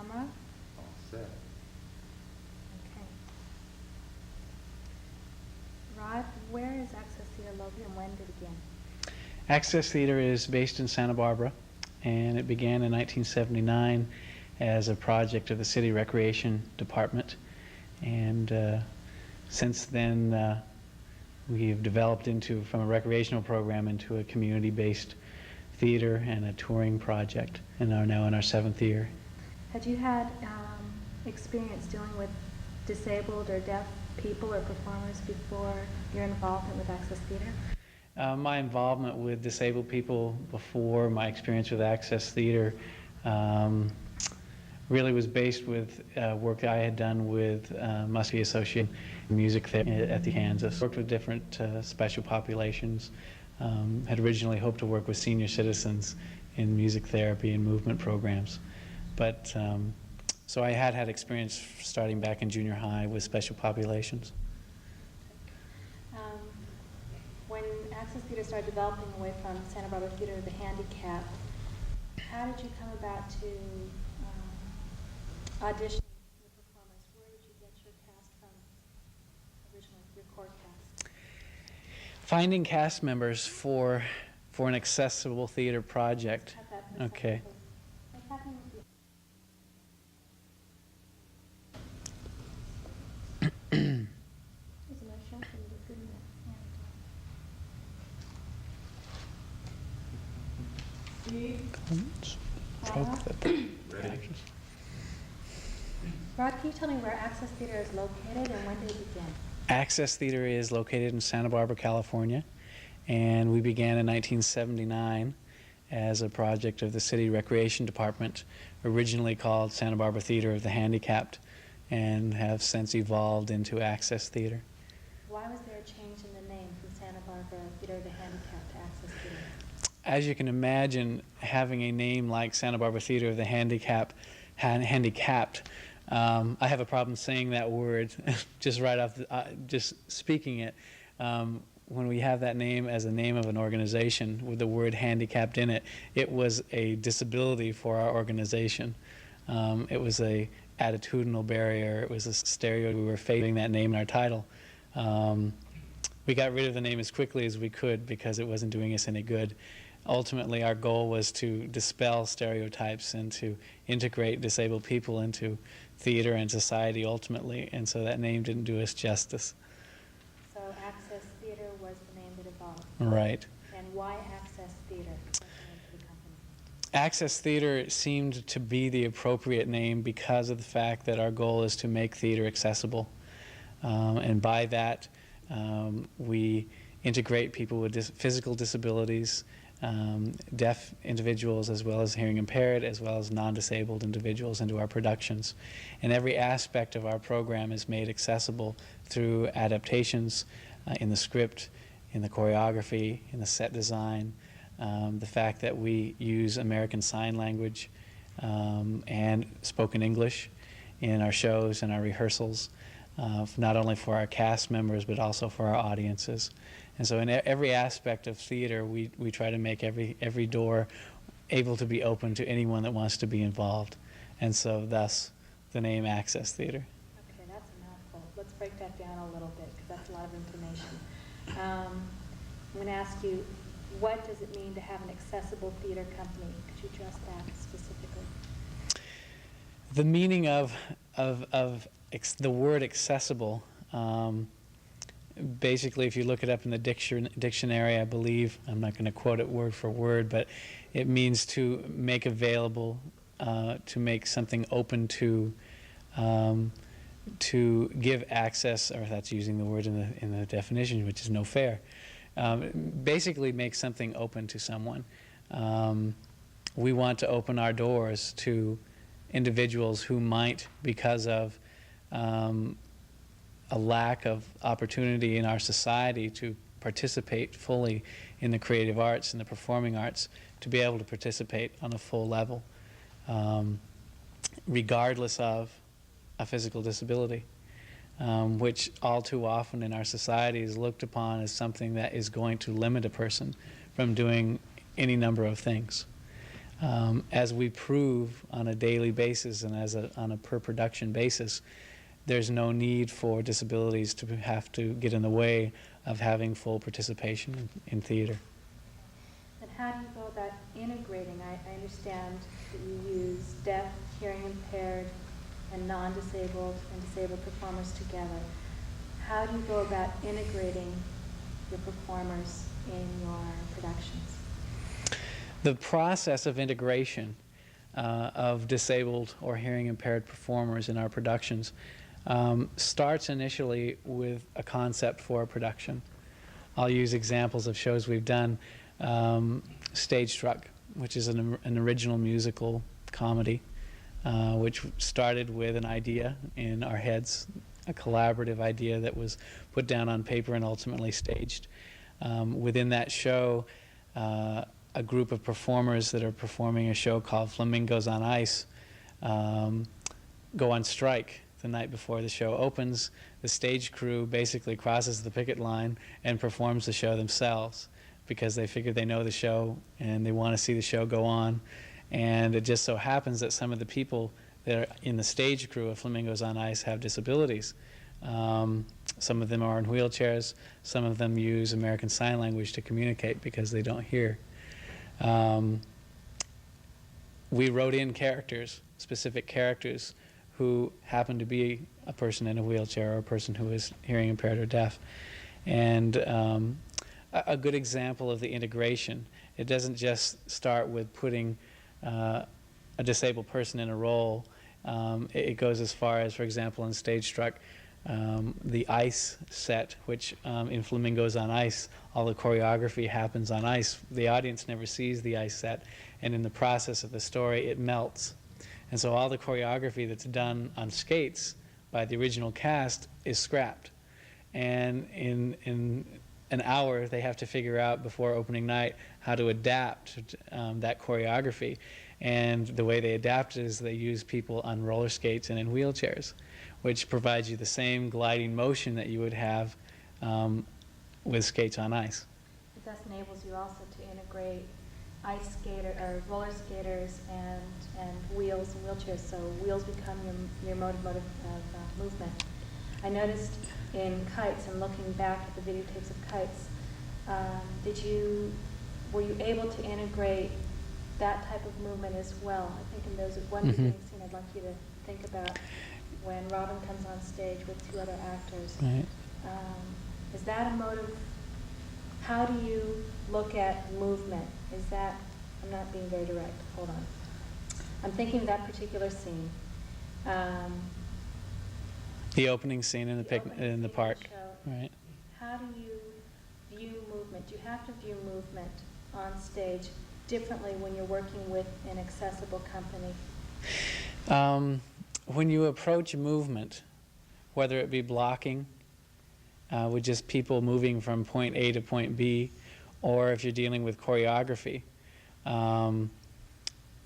camera? All set. Okay. Rod, where is Access Theater located and when did it begin? Access Theater is based in Santa Barbara, and it began in 1979 as a project of the City Recreation Department. And since then, we've developed from a recreational program into a community-based theater and a touring project, and are now in our 7th year. Had you had experience dealing with disabled or deaf people or performers before your involvement with Access Theater? My involvement with disabled people before my experience with Access Theater really was based with work I had done with Muskie Association Music Therapy at the Kansas. Worked with different special populations. Had originally hoped to work with senior citizens in music therapy and movement programs. But so I had experience starting back in junior high with special populations. When Access Theater started developing away from Santa Barbara Theater of the Handicapped, how did you come about to audition your performers? Where did you get your cast from originally, your core cast? Finding cast members for an accessible theater project. Okay. What's happening with you? There's a nice shot from the good Ready? Rod, can you tell me where Access Theater is located and when did it begin? Access Theater is located in Santa Barbara, California, and we began in 1979 as a project of the City Recreation Department, originally called Santa Barbara Theater of the Handicapped, and have since evolved into Access Theater. Why was there a change in the name from Santa Barbara Theater of the Handicapped to Access Theater? As you can imagine, having a name like Santa Barbara Theater of the Handicapped, I have a problem saying that word just right off, just speaking it. When we have that name as a name of an organization with the word handicapped in it, it was a disability for our organization. It was a attitudinal barrier. It was a stereo. We were facing that name in our title. We got rid of the name as quickly as we could because it wasn't doing us any good. Ultimately, our goal was to dispel stereotypes and to integrate disabled people into theater and society ultimately, and so that name didn't do us justice. So Access Theater was the name that evolved. Right. And why Access Theater? What's the name for the company? Access Theater seemed to be the appropriate name because of the fact that our goal is to make theater accessible. And by that, we integrate people with physical disabilities, deaf individuals as well as hearing impaired, as well as non-disabled individuals into our productions. And every aspect of our program is made accessible through adaptations in the script, in the choreography, in the set design, the fact that we use American Sign Language and spoken English in our shows and our rehearsals, not only for our cast members but also for our audiences. And so in every aspect of theater, we try to make every door able to be open to anyone that wants to be involved. And so thus the name Access Theater. Okay, that's a mouthful. Let's break that down a little bit because that's a lot of information. I'm going to ask you, what does it mean to have an accessible theater company? Could you address that specifically? The meaning of the word accessible, basically, if you look it up in the dictionary, I believe, I'm not going to quote it word for word, but it means to make available, to make something open to give access, or that's using the word in the definition, which is no fair. Basically, make something open to someone. We want to open our doors to individuals who might, because of a lack of opportunity in our society to participate fully in the creative arts and the performing arts, to be able to participate on a full level, regardless of a physical disability, which all too often in our society is looked upon as something that is going to limit a person from doing any number of things. As we prove on a daily basis and on a per production basis, there's no need for disabilities to have to get in the way of having full participation in theater. And how do you go about integrating? I understand that you use deaf, hearing impaired, and non-disabled and disabled performers together. How do you go about integrating your performers in your productions? The process of integration of disabled or hearing impaired performers in our productions starts initially with a concept for a production. I'll use examples of shows we've done. Stage Struck, which is an original musical comedy, which started with an idea in our heads, a collaborative idea that was put down on paper and ultimately staged. Within that show, a group of performers that are performing a show called Flamingos on Ice go on strike the night before the show opens. The stage crew basically crosses the picket line and performs the show themselves because they figure they know the show and they want to see the show go on. And it just so happens that some of the people that are in the stage crew of Flamingos on Ice have disabilities. Some of them are in wheelchairs. Some of them use American Sign Language to communicate because they don't hear. We wrote in characters, specific characters, who happen to be a person in a wheelchair or a person who is hearing impaired or deaf. And a good example of the integration, it doesn't just start with putting a disabled person in a role. It goes as far as, for example, in Stage Struck, the ice set, which in Flamingos on Ice, all the choreography happens on ice. The audience never sees the ice set, and in the process of the story, it melts. And so all the choreography that's done on skates by the original cast is scrapped. And in an hour, they have to figure out before opening night how to adapt that choreography. And the way they adapt it is they use people on roller skates and in wheelchairs, which provides you the same gliding motion that you would have with skates on ice. It thus enables you also to integrate ice skater or roller skaters and wheels and wheelchairs, so wheels become your mode of movement. I noticed in Kites, and looking back at the videotapes of Kites, were you able to integrate that type of movement as well? I think in those one beginning scene, I'd like you to think about when Robin comes on stage with two other actors. Right. Is that a mode of, how do you look at movement? Is that, I'm not being very direct, hold on. I'm thinking of that particular scene. The opening scene in the park, right? How do you view movement? Do you have to view movement on stage differently when you're working with an accessible company? When you approach movement, whether it be blocking, with just people moving from point A to point B, or if you're dealing with choreography,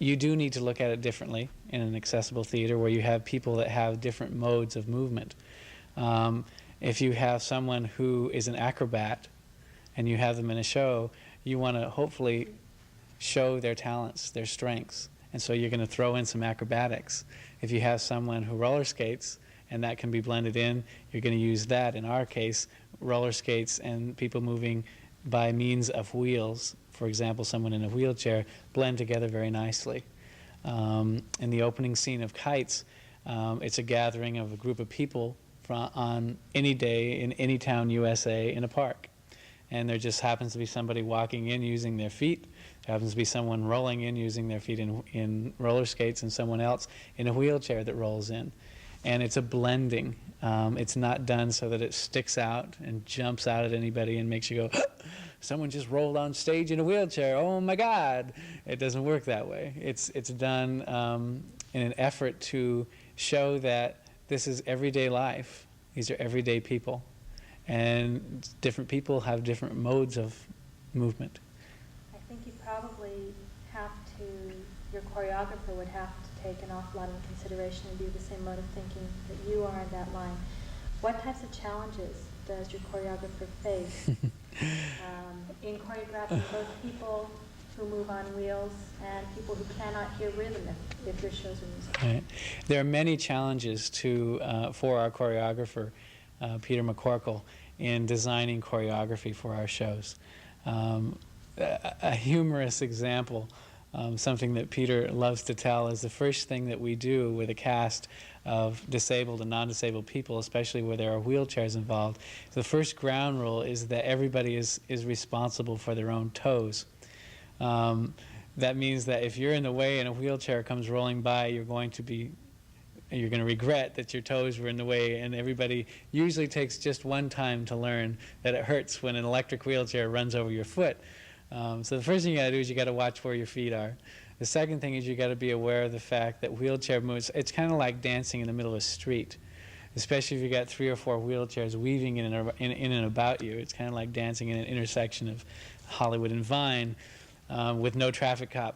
you do need to look at it differently in an accessible theater where you have people that have different modes of movement. If you have someone who is an acrobat and you have them in a show, you want to hopefully show their talents, their strengths, and so you're going to throw in some acrobatics. If you have someone who roller skates and that can be blended in, you're going to use that. In our case, roller skates and people moving by means of wheels, for example, someone in a wheelchair, blend together very nicely. In the opening scene of Kites, it's a gathering of a group of people on any day in any town, USA, in a park. And there just happens to be somebody walking in using their feet. There happens to be someone rolling in using their feet in roller skates, and someone else in a wheelchair that rolls in. And it's a blending. It's not done so that it sticks out and jumps out at anybody and makes you go, someone just rolled on stage in a wheelchair, oh my God. It doesn't work that way. It's done in an effort to show that this is everyday life. These are everyday people. And different people have different modes of movement. I think you probably have to, your choreographer would have to take an awful lot into consideration and do the same mode of thinking that you are in that line. What types of challenges does your choreographer face in choreographing both people who move on wheels and people who cannot hear rhythm if your shows are musical? Right. There are many challenges for our choreographer, Peter McCorkle, in designing choreography for our shows. A humorous example, something that Peter loves to tell, is the first thing that we do with a cast of disabled and non-disabled people, especially where there are wheelchairs involved. The first ground rule is that everybody is responsible for their own toes. That means that if you're in the way and a wheelchair comes rolling by, you're going to regret that your toes were in the way, and everybody usually takes just one time to learn that it hurts when an electric wheelchair runs over your foot. So the first thing you got to do is you got to watch where your feet are. The second thing is you got to be aware of the fact that wheelchair moves. It's kind of like dancing in the middle of a street, especially if you got 3 or 4 wheelchairs weaving in and about you. It's kind of like dancing in an intersection of Hollywood and Vine with no traffic cop.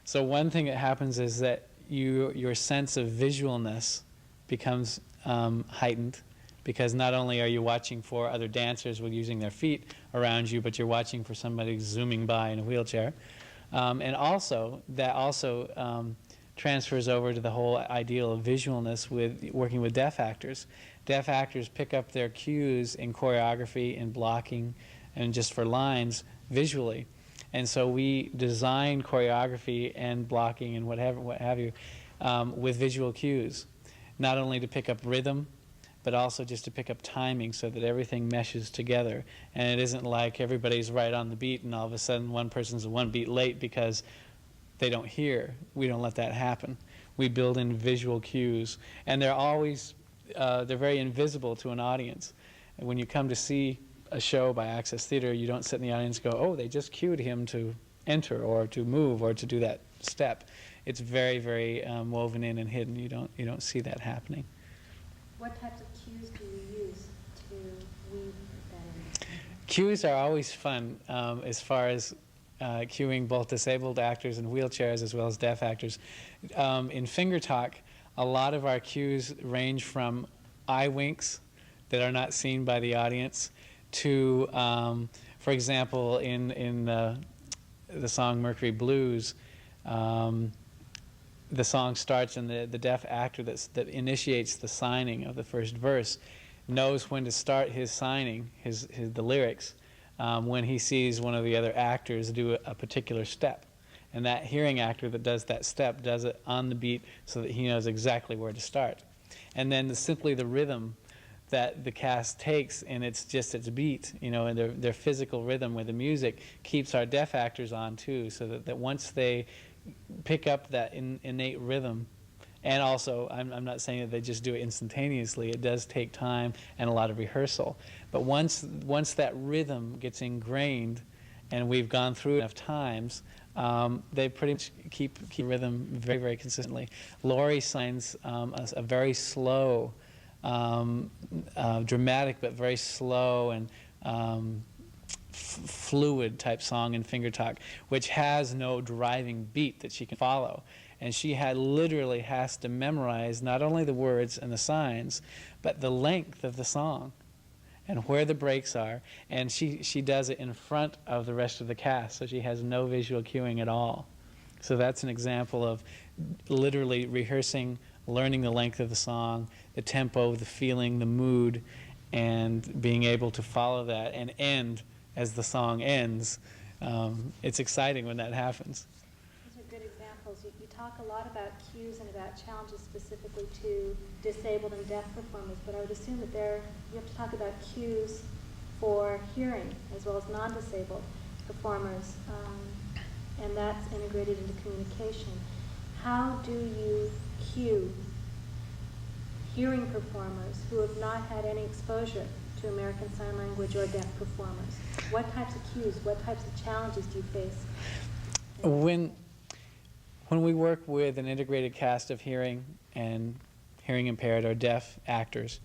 So one thing that happens is that your sense of visualness becomes heightened, because not only are you watching for other dancers with using their feet around you, but you're watching for somebody zooming by in a wheelchair. And also, that also transfers over to the whole ideal of visualness with working with deaf actors. Deaf actors pick up their cues in choreography, in blocking, and just for lines visually. And so we design choreography and blocking and what have you with visual cues, not only to pick up rhythm, but also just to pick up timing so that everything meshes together. And it isn't like everybody's right on the beat and all of a sudden one person's 1 beat late because they don't hear. We don't let that happen. We build in visual cues, and they're always, they're very invisible to an audience. And when you come to see a show by Access Theater, you don't sit in the audience and go, oh, they just cued him to enter or to move or to do that step. It's very, very woven in and hidden. You don't see that happening. What types of cues do you use to weave that in? Cues are always fun as far as cueing both disabled actors in wheelchairs as well as deaf actors. In Finger Talk, a lot of our cues range from eye winks that are not seen by the audience to, for example, in the song Mercury Blues, the song starts and the deaf actor that initiates the signing of the first verse knows when to start his signing, the lyrics, when he sees one of the other actors do a particular step. And that hearing actor that does that step does it on the beat so that he knows exactly where to start. And then simply the rhythm that the cast takes, and it's just its beat, and their physical rhythm with the music keeps our deaf actors on too, so that once they pick up that innate rhythm, and also I'm not saying that they just do it instantaneously. It does take time and a lot of rehearsal. But once that rhythm gets ingrained, and we've gone through enough times, they pretty much keep rhythm very, very consistently. Laurie signs a very slow, dramatic but very slow and fluid type song in Finger Talk, which has no driving beat that she can follow. And she literally has to memorize not only the words and the signs, but the length of the song and where the breaks are. And she does it in front of the rest of the cast, so she has no visual cueing at all. So that's an example of literally rehearsing, learning the length of the song, the tempo, the feeling, the mood, and being able to follow that and end as the song ends. It's exciting when that happens. Those are good examples. You talk a lot about cues and about challenges specifically to disabled and deaf performers, but I would assume that you have to talk about cues for hearing as well as non-disabled performers, and that's integrated into communication. How do you cue hearing performers who have not had any exposure to American Sign Language or deaf performers? What types of cues, what types of challenges do you face? When we work with an integrated cast of hearing and hearing impaired or deaf actors,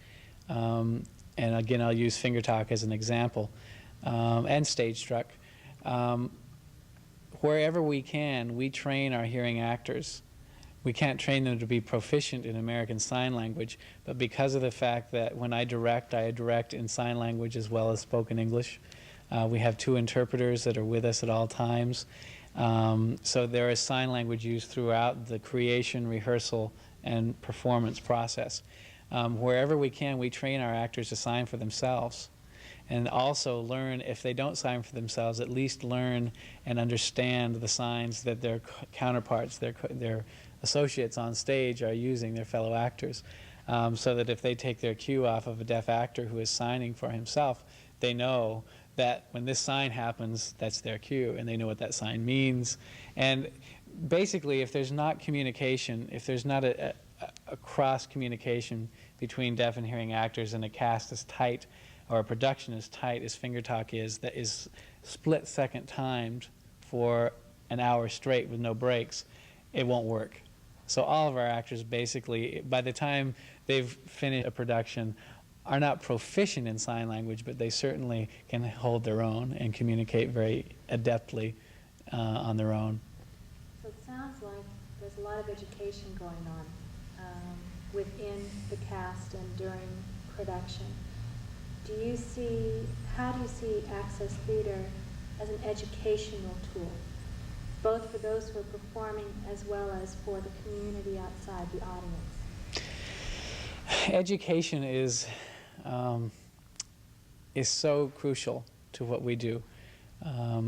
and again I'll use Finger Talk as an example, and Stage Struck, wherever we can, we train our hearing actors. We can't train them to be proficient in American Sign Language, but because of the fact that when I direct in sign language as well as spoken English. We have 2 interpreters that are with us at all times. So there is sign language used throughout the creation, rehearsal, and performance process. Wherever we can, we train our actors to sign for themselves, and also learn, if they don't sign for themselves, at least learn and understand the signs that their counterparts, their associates on stage are using, their fellow actors, so that if they take their cue off of a deaf actor who is signing for himself, they know that when this sign happens, that's their cue, and they know what that sign means. And basically, if there's not communication, if there's not a cross-communication between deaf and hearing actors, and a cast as tight, or a production as tight as Finger Talk is, that is split-second timed for an hour straight with no breaks, it won't work. So all of our actors basically, by the time they've finished a production, are not proficient in sign language, but they certainly can hold their own and communicate very adeptly on their own. So it sounds like there's a lot of education going on within the cast and during production. How do you see Access Theater as an educational tool, both for those who are performing as well as for the community outside the audience? Education is so crucial to what we do.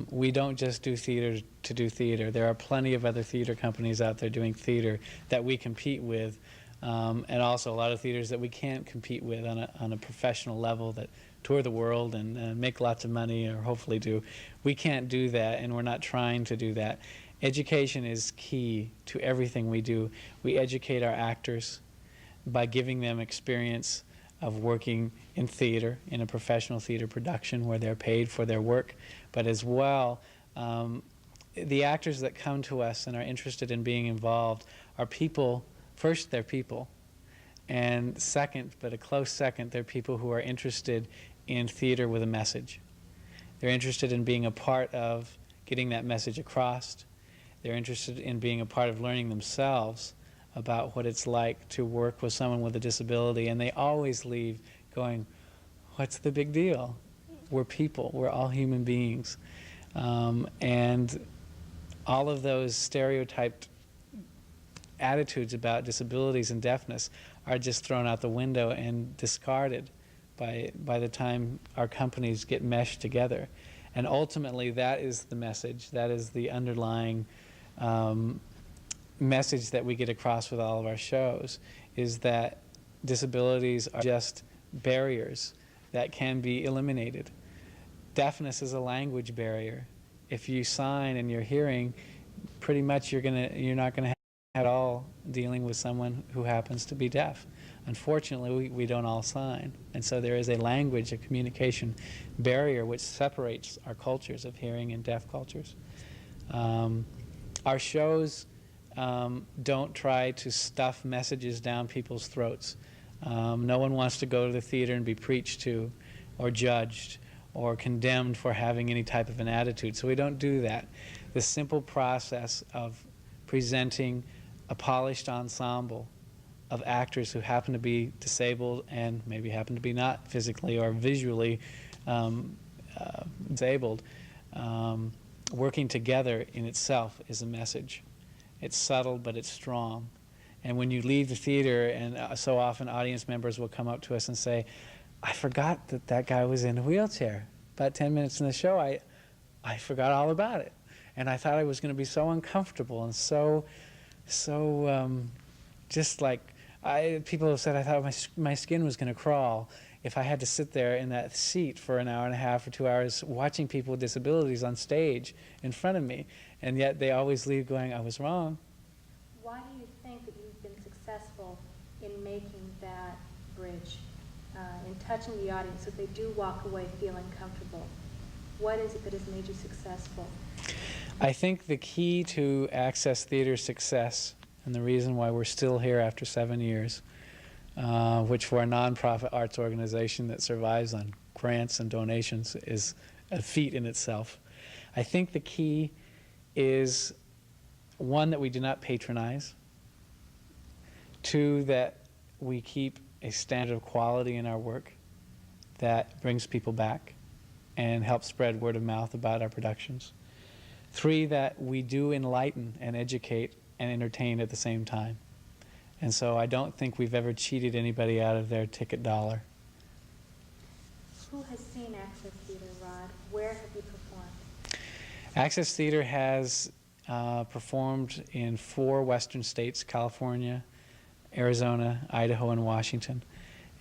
We don't just do theater to do theater. There are plenty of other theater companies out there doing theater that we compete with, and also a lot of theaters that we can't compete with on a professional level, that tour the world and make lots of money, or hopefully do. We can't do that, and we're not trying to do that. Education is key to everything we do. We educate our actors by giving them experience of working in theater, in a professional theater production where they're paid for their work, but as well, the actors that come to us and are interested in being involved are people. First, they're people, and second, but a close second, they're people who are interested in theater with a message. They're interested in being a part of getting that message across. They're interested in being a part of learning themselves about what it's like to work with someone with a disability, and they always leave going, what's the big deal? We're people, we're all human beings. And all of those stereotyped attitudes about disabilities and deafness are just thrown out the window and discarded by the time our companies get meshed together. And ultimately, that is the message, that is the underlying message that we get across with all of our shows, is that disabilities are just barriers that can be eliminated. Deafness is a language barrier. If you sign and you're hearing, pretty much you're not gonna have at all dealing with someone who happens to be deaf. Unfortunately, we don't all sign, and so there is a language, a communication barrier which separates our cultures of hearing and deaf cultures. Our shows don't try to stuff messages down people's throats. No one wants to go to the theater and be preached to or judged or condemned for having any type of an attitude, so we don't do that. The simple process of presenting a polished ensemble of actors who happen to be disabled and maybe happen to be not physically or visually disabled, working together in itself is a message. It's subtle, but it's strong. And when you leave the theater, and so often audience members will come up to us and say, I forgot that that guy was in a wheelchair. About 10 minutes in the show, I forgot all about it. And I thought I was going to be so uncomfortable and so just like, people have said I thought my skin was going to crawl if I had to sit there in that seat for an hour and a half or 2 hours watching people with disabilities on stage in front of me. And yet they always leave going, I was wrong. Why do you think that you've been successful in making that bridge, in touching the audience so they do walk away feeling comfortable? What is it that has made you successful? I think the key to Access Theater's success, and the reason why we're still here after 7 years, which for a nonprofit arts organization that survives on grants and donations is a feat in itself. I think the key is, one, that we do not patronize. Two, that we keep a standard of quality in our work that brings people back and helps spread word of mouth about our productions. 3, that we do enlighten and educate and entertain at the same time. And so I don't think we've ever cheated anybody out of their ticket dollar. Who has seen Access Theater, Rod? Where have you performed? Access Theater has performed in 4 western states: California, Arizona, Idaho, and Washington.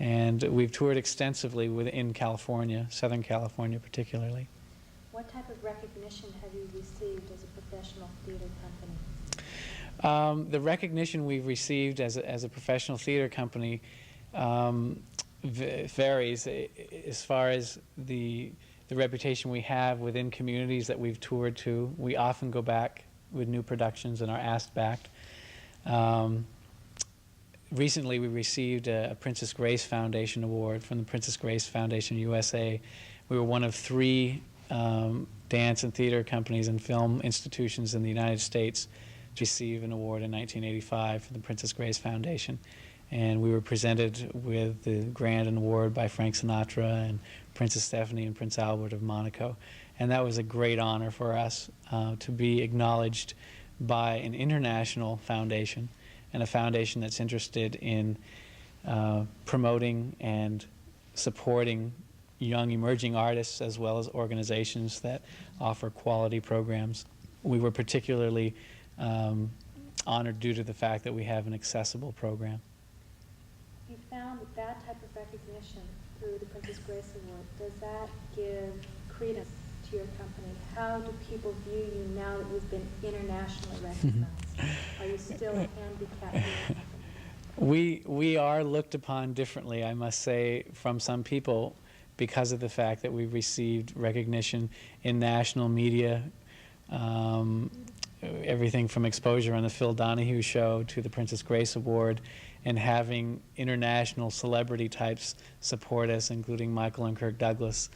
And we've toured extensively within California, Southern California particularly. What type of recognition have you received as a professional theater company? The recognition we've received as a professional theater company varies as far as the reputation we have within communities that we've toured to. We often go back with new productions and are asked back. Recently, we received a Princess Grace Foundation Award from the Princess Grace Foundation USA. We were one of 3 dance and theater companies and film institutions in the United States to receive an award in 1985 from the Princess Grace Foundation. And we were presented with the grand award by Frank Sinatra and Princess Stephanie and Prince Albert of Monaco. And that was a great honor for us to be acknowledged by an international foundation, and a foundation that's interested in promoting and supporting young emerging artists as well as organizations that offer quality programs. We were particularly honored due to the fact that we have an accessible program. You found that type of recognition through the Princess Grace Award. Does that give credence to your company? How do people view you now that you've been internationally recognized? Are you still a handicapped theater company? We are looked upon differently, I must say, from some people because of the fact that we've received recognition in national media, everything from exposure on the Phil Donahue Show to the Princess Grace Award, and having international celebrity types support us, including Michael and Kirk Douglas,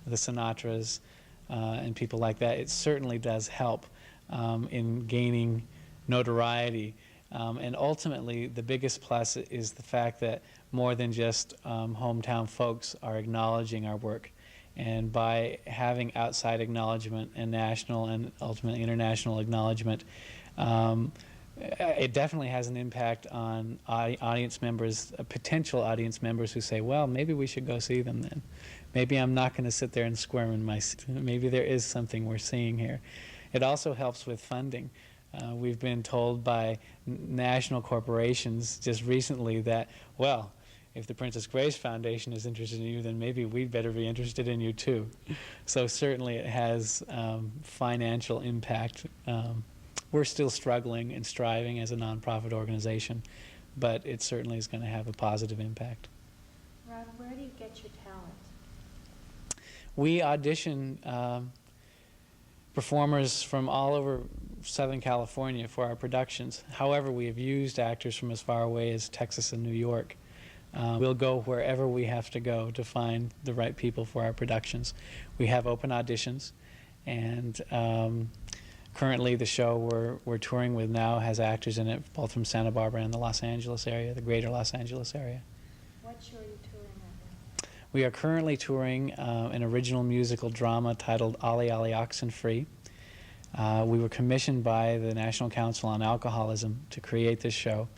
the Sinatras, and people like that. It certainly does help in gaining notoriety. And ultimately, the biggest plus is the fact that more than just hometown folks are acknowledging our work. And by having outside acknowledgement and national and ultimately international acknowledgement, it definitely has an impact on audience members, potential audience members who say, well, maybe we should go see them then. Maybe I'm not going to sit there and squirm in my seat. Maybe there is something we're seeing here. It also helps with funding. We've been told by national corporations just recently that, well, if the Princess Grace Foundation is interested in you, then maybe we'd better be interested in you too. So certainly it has financial impact. We're still struggling and striving as a nonprofit organization, but it certainly is going to have a positive impact. Rod, where do you get your talent? We audition performers from all over Southern California for our productions. However, we have used actors from as far away as Texas and New York. We'll go wherever we have to go to find the right people for our productions. We have open auditions, and currently the show we're touring with now has actors in it both from Santa Barbara and the Los Angeles area, the greater Los Angeles area. What show are you touring right now? We are currently touring an original musical drama titled Ollie Ollie Oxenfree. We were commissioned by the National Council on Alcoholism to create this show.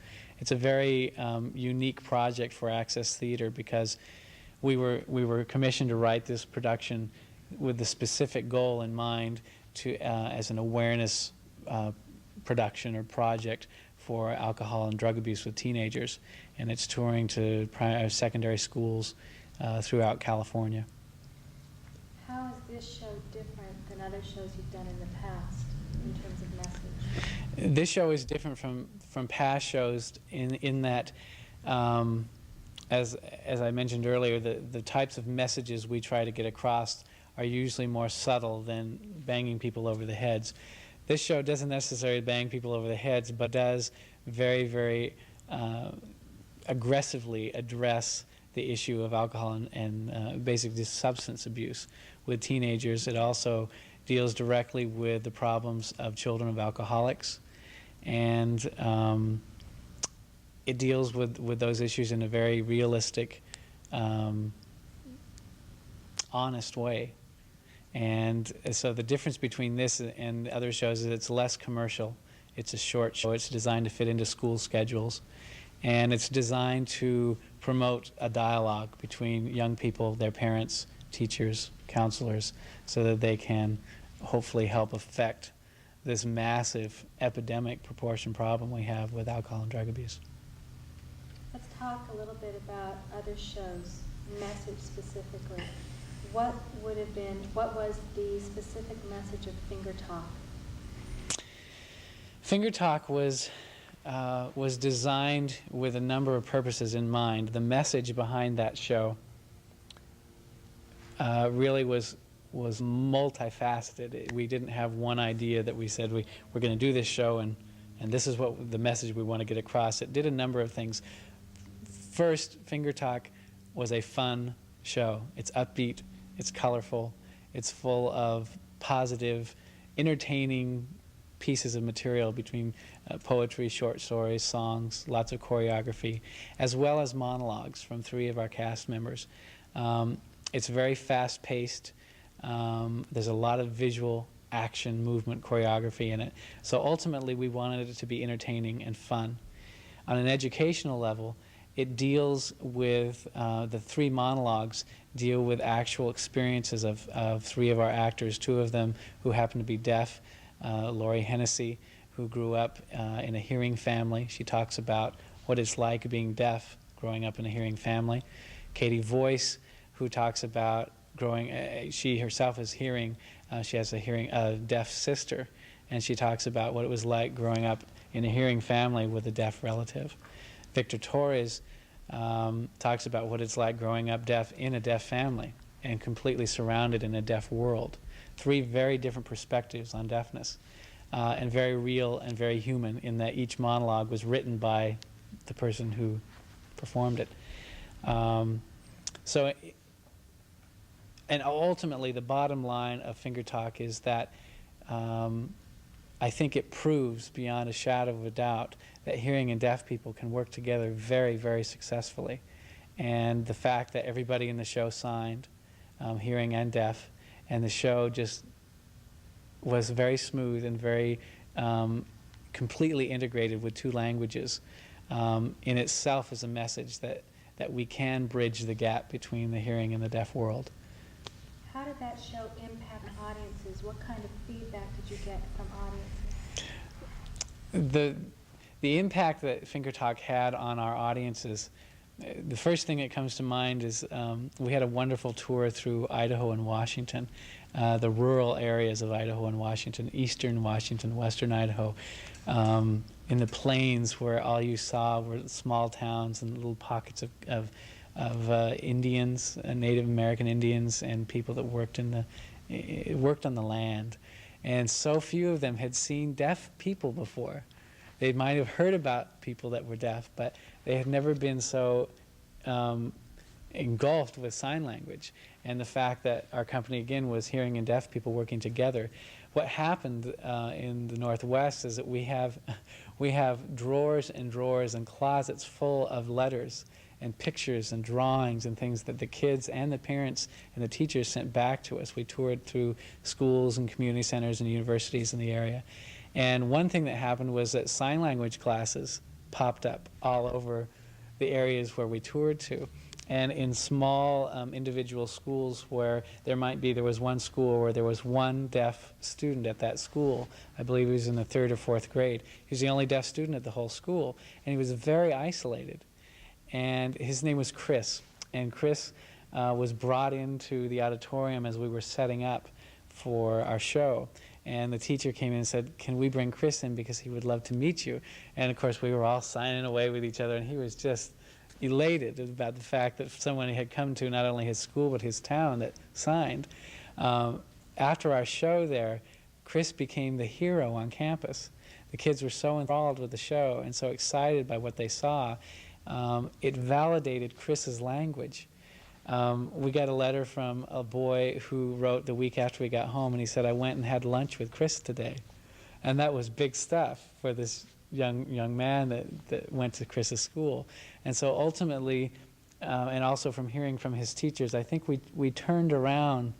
It's a very unique project for Access Theater because we were commissioned to write this production with the specific goal in mind to as an awareness production or project for alcohol and drug abuse with teenagers, and it's touring to secondary schools throughout California. How is this show different than other shows you've done in the past in terms of message? This show is different from past shows in that, as I mentioned earlier, the types of messages we try to get across are usually more subtle than banging people over the heads. This show doesn't necessarily bang people over the heads, but does very, very aggressively address the issue of alcohol and basically substance abuse with teenagers. It also deals directly with the problems of children of alcoholics, and it deals with those issues in a very realistic, honest way. And so the difference between this and other shows is it's less commercial. It's a short show. It's designed to fit into school schedules. And it's designed to promote a dialogue between young people, their parents, teachers, counselors, so that they can hopefully help affect this massive epidemic proportion problem we have with alcohol and drug abuse. Let's talk a little bit about other shows, message specifically. What was the specific message of Finger Talk? Finger Talk was designed with a number of purposes in mind. The message behind that show really was multifaceted. We didn't have one idea that we said we're going to do this show and this is what the message we want to get across. It did a number of things. First, Finger Talk was a fun show. It's upbeat, it's colorful, it's full of positive, entertaining pieces of material between poetry, short stories, songs, lots of choreography, as well as monologues from 3 of our cast members. It's very fast-paced. There's a lot of visual action, movement, choreography in it. So ultimately, we wanted it to be entertaining and fun. On an educational level, it deals with, the 3 monologues deal with actual experiences of 3 of our actors, 2 of them who happen to be deaf. Laurie Hennessy, who grew up in a hearing family. She talks about what it's like being deaf, growing up in a hearing family. Katie Voice, who talks about she herself is hearing. She has a deaf sister, and she talks about what it was like growing up in a hearing family with a deaf relative. Victor Torres talks about what it's like growing up deaf in a deaf family and completely surrounded in a deaf world. 3 very different perspectives on deafness, and very real and very human in that each monologue was written by the person who performed it. And ultimately, the bottom line of Finger Talk is that I think it proves beyond a shadow of a doubt that hearing and deaf people can work together very, very successfully. And the fact that everybody in the show signed, hearing and deaf, and the show just was very smooth and very completely integrated with 2 languages, in itself is a message that we can bridge the gap between the hearing and the deaf world. How did that show impact audiences? What kind of feedback did you get from audiences? The impact that Finger Talk had on our audiences, the first thing that comes to mind is we had a wonderful tour through Idaho and Washington, the rural areas of Idaho and Washington, eastern Washington, western Idaho, in the plains where all you saw were small towns and little pockets of Indians, Native American Indians, and people that worked on the land. And so few of them had seen deaf people before. They might have heard about people that were deaf, but they had never been so engulfed with sign language. And the fact that our company, again, was hearing and deaf people working together. What happened in the Northwest is that we have drawers and drawers and closets full of letters and pictures and drawings and things that the kids and the parents and the teachers sent back to us. We toured through schools and community centers and universities in the area. And one thing that happened was that sign language classes popped up all over the areas where we toured to. And in small individual schools where there was one school where there was one deaf student at that school. I believe he was in the 3rd or 4th grade. He was the only deaf student at the whole school. And he was very isolated. And his name was Chris. And Chris was brought into the auditorium as we were setting up for our show. And the teacher came in and said, "Can we bring Chris in because he would love to meet you?" And of course we were all signing away with each other, and he was just elated about the fact that someone had come to not only his school but his town that signed. After our show there, Chris became the hero on campus. The kids were so enthralled with the show and so excited by what they saw. It validated Chris's language. We got a letter from a boy who wrote the week after we got home, and he said, "I went and had lunch with Chris today." And that was big stuff for this young man that went to Chris's school. And so ultimately, and also from hearing from his teachers, I think we turned around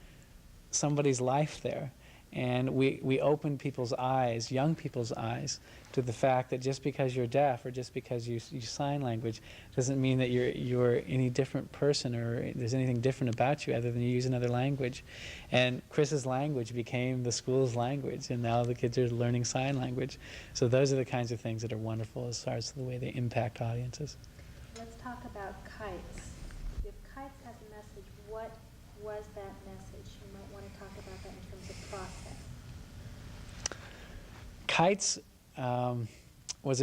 somebody's life there. And we open people's eyes, young people's eyes, to the fact that just because you're deaf or just because you sign language doesn't mean that you're any different person or there's anything different about you other than you use another language. And Chris's language became the school's language, and now the kids are learning sign language. So those are the kinds of things that are wonderful as far as the way they impact audiences. Let's talk about Kites. If Kites has a message, what was that message? You might want to talk about that in terms of process. Kites was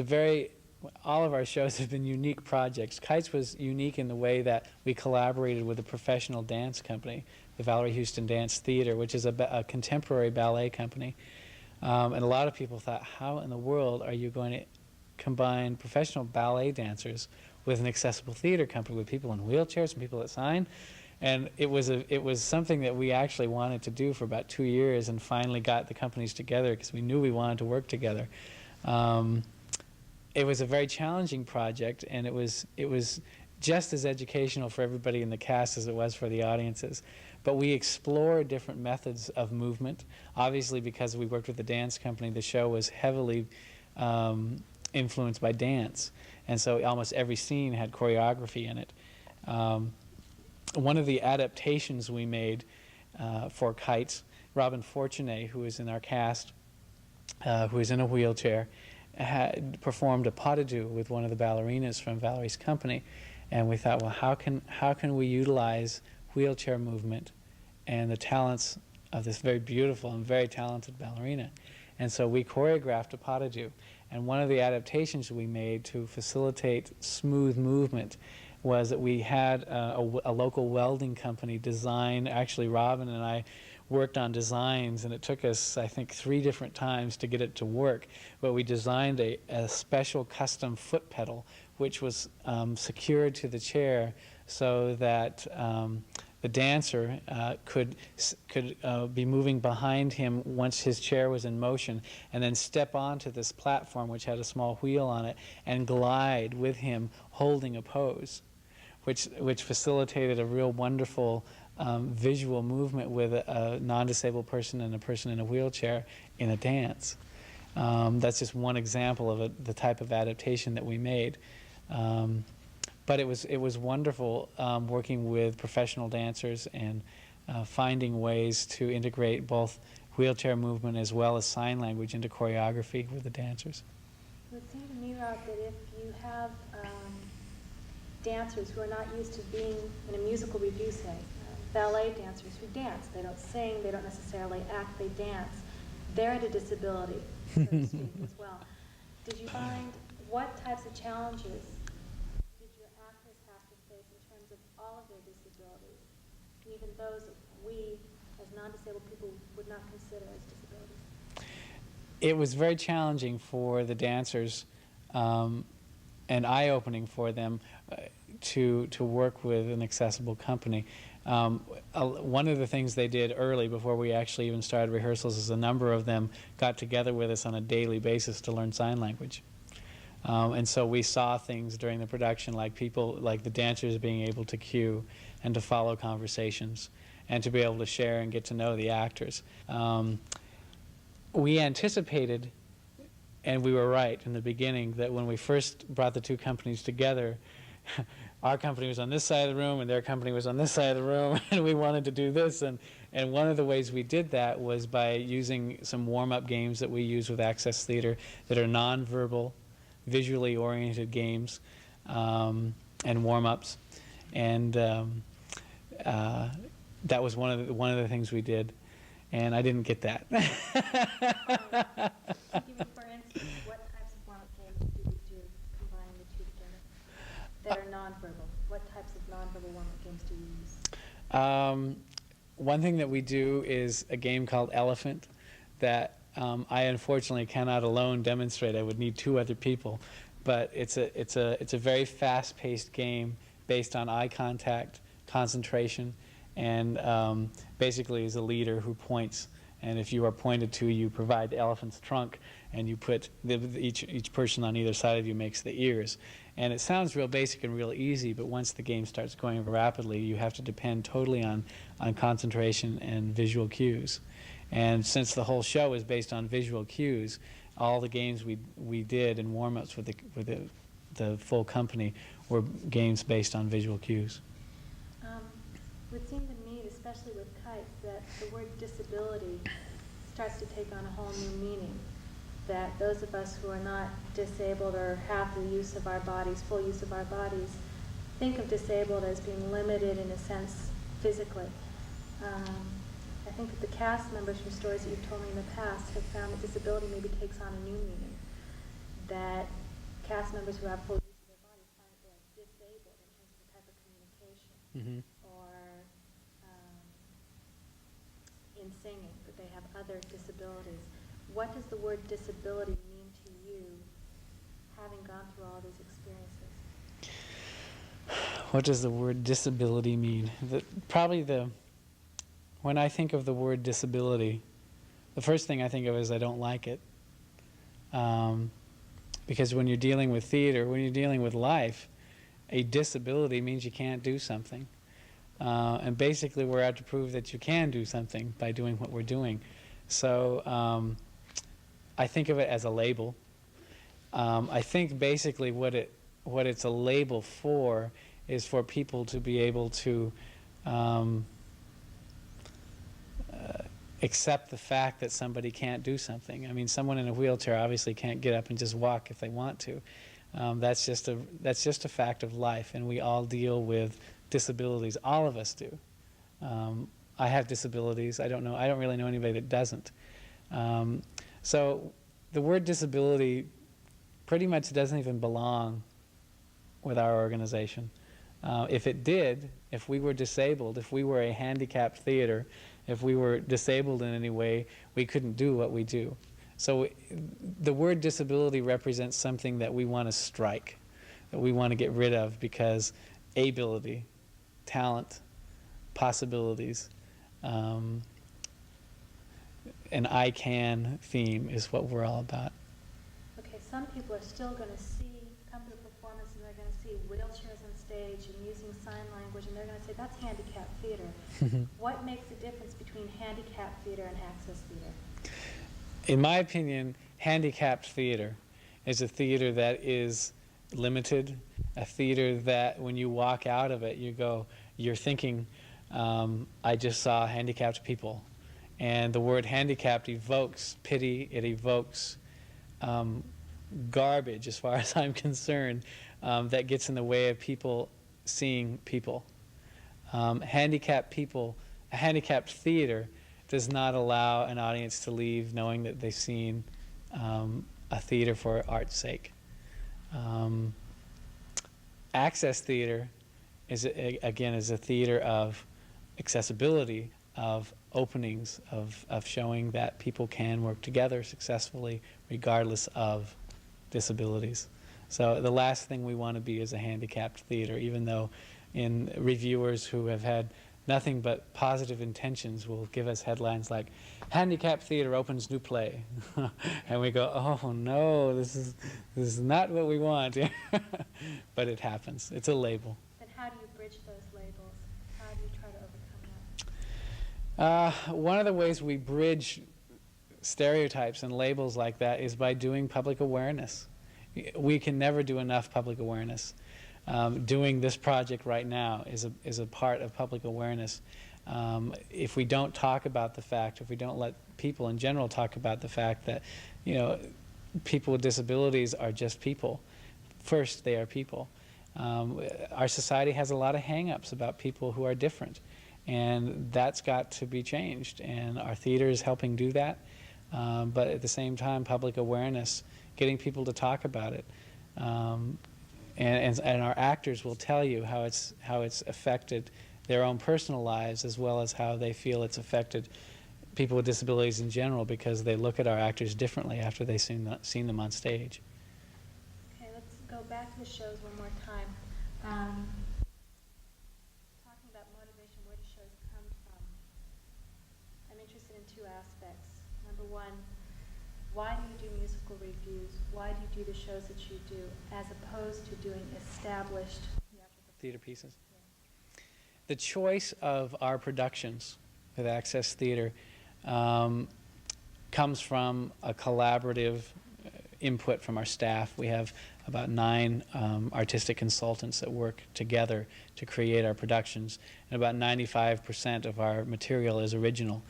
all of our shows have been unique projects. Kites was unique in the way that we collaborated with a professional dance company, the Valerie Houston Dance Theater, which is a contemporary ballet company. And a lot of people thought, how in the world are you going to combine professional ballet dancers with an accessible theater company, with people in wheelchairs and people that sign? And it was something that we actually wanted to do for about 2 years, and finally got the companies together because we knew we wanted to work together. It was a very challenging project, and it was just as educational for everybody in the cast as it was for the audiences. But we explored different methods of movement. Obviously, because we worked with the dance company, the show was heavily influenced by dance, and so almost every scene had choreography in it. One of the adaptations we made for Kites, Robin Fortuné, who is in our cast, who is in a wheelchair, had performed a pas de deux with one of the ballerinas from Valerie's company, and we thought, well, how can we utilize wheelchair movement and the talents of this very beautiful and very talented ballerina? And so we choreographed a pas de deux, and one of the adaptations we made to facilitate smooth movement was that we had a local welding company design. Actually, Robin and I worked on designs, and it took us, I think, 3 different times to get it to work. But we designed a special custom foot pedal, which was secured to the chair so that the dancer could be moving behind him once his chair was in motion, and then step onto this platform, which had a small wheel on it, and glide with him holding a pose, which facilitated a real wonderful visual movement with a non-disabled person and a person in a wheelchair in a dance. That's just one example of the type of adaptation that we made. But it was wonderful working with professional dancers and finding ways to integrate both wheelchair movement as well as sign language into choreography with the dancers. It would seem to me, Rob, that if you have dancers who are not used to being in a musical review setting, ballet dancers who dance, they don't sing, they don't necessarily act, they dance, they're at a disability, so to speak, as well. Did you find, what types of challenges did your actors have to face in terms of all of their disabilities, even those that we, as non-disabled people, would not consider as disabilities? It was very challenging for the dancers and eye-opening for them to work with an accessible company. One of the things they did early, before we actually even started rehearsals, is a number of them got together with us on a daily basis to learn sign language. And so we saw things during the production, like the dancers being able to cue and to follow conversations and to be able to share and get to know the actors. We anticipated, and we were right in the beginning, that when we first brought the two companies together, our company was on this side of the room and their company was on this side of the room, and we wanted to do this. And one of the ways we did that was by using some warm-up games that we use with Access Theater that are nonverbal, visually oriented games and warm-ups. And that was one of the things we did. And I didn't get that. Give me, for instance, what types of warm-up games do we do, combining the two together, that are nonverbal? What types of nonverbal warm-up games do you use? One thing that we do is a game called Elephant that I unfortunately cannot alone demonstrate. I would need 2 other people. But it's a very fast-paced game based on eye contact, concentration, and basically is a leader who points, and if you are pointed to, you provide the elephant's trunk, and you put each person on either side of you makes the ears. And it sounds real basic and real easy, but once the game starts going rapidly, you have to depend totally on concentration and visual cues. And since the whole show is based on visual cues, all the games we did in warm-ups with the full company were games based on visual cues. It would seem to me, especially with kites, that the word disability starts to take on a whole new meaning. That those of us who are not disabled or have the use of our bodies, full use of our bodies, think of disabled as being limited in a sense physically. I think that the cast members from stories that you've told me in the past have found that disability maybe takes on a new meaning. That cast members who have full use of their bodies find that they're disabled in terms of the type of communication. Mm-hmm. Or in singing, that they have other disabilities. What does the word disability mean to you, having gone through all these experiences? What does the word disability mean? When I think of the word disability, the first thing I think of is I don't like it. Because when you're dealing with theater, when you're dealing with life, a disability means you can't do something. And basically we're out to prove that you can do something by doing what we're doing. So I think of it as a label. I think basically what it's a label for is for people to be able to accept the fact that somebody can't do something. I mean, someone in a wheelchair obviously can't get up and just walk if they want to. That's just a fact of life, and we all deal with disabilities. All of us do. I have disabilities. I don't really know anybody that doesn't. So the word disability pretty much doesn't even belong with our organization. If it did, if we were disabled, if we were a handicapped theater, if we were disabled in any way, we couldn't do what we do. So the word disability represents something that we want to strike, that we want to get rid of, because ability, talent, possibilities, an I can theme is what we're all about. Okay, some people are still going to come to the performance and they're going to see wheelchairs on stage and using sign language, and they're going to say, that's handicapped theater. What makes the difference between handicapped theater and access theater? In my opinion, handicapped theater is a theater that is limited, a theater that when you walk out of it, you're thinking, I just saw handicapped people. And the word handicapped evokes pity, it evokes garbage, as far as I'm concerned, that gets in the way of people seeing people. Handicapped people, a handicapped theater does not allow an audience to leave knowing that they've seen a theater for art's sake. Access theater is a theater of accessibility, of openings, of showing that people can work together successfully regardless of disabilities. So the last thing we want to be is a handicapped theater, even though in reviewers who have had nothing but positive intentions will give us headlines like, handicapped theater opens new play. And we go, oh no, this is not what we want. But it happens. It's a label. Then how do you bridge those labels? How do you try to overcome that? One of the ways we bridge stereotypes and labels like that is by doing public awareness. We can never do enough public awareness. Doing this project right now is a part of public awareness. If we don't talk about the fact, if we don't let people in general talk about the fact that, people with disabilities are just people. First, they are people. Our society has a lot of hang-ups about people who are different, and that's got to be changed, and our theater is helping do that. But at the same time, public awareness, getting people to talk about it. And our actors will tell you how it's affected their own personal lives, as well as how they feel it's affected people with disabilities in general, because they look at our actors differently after they've seen them on stage. Okay, let's go back to the shows one more time. Talking about motivation, where do shows come from? I'm interested in two aspects. Number one, why do you do musical reviews, why do you do the shows that you do as opposed to doing established theatrical Theater pieces. The choice of our productions with Access Theater comes from a collaborative input from our staff. We have about 9 artistic consultants that work together to create our productions, and about 95% of our material is original.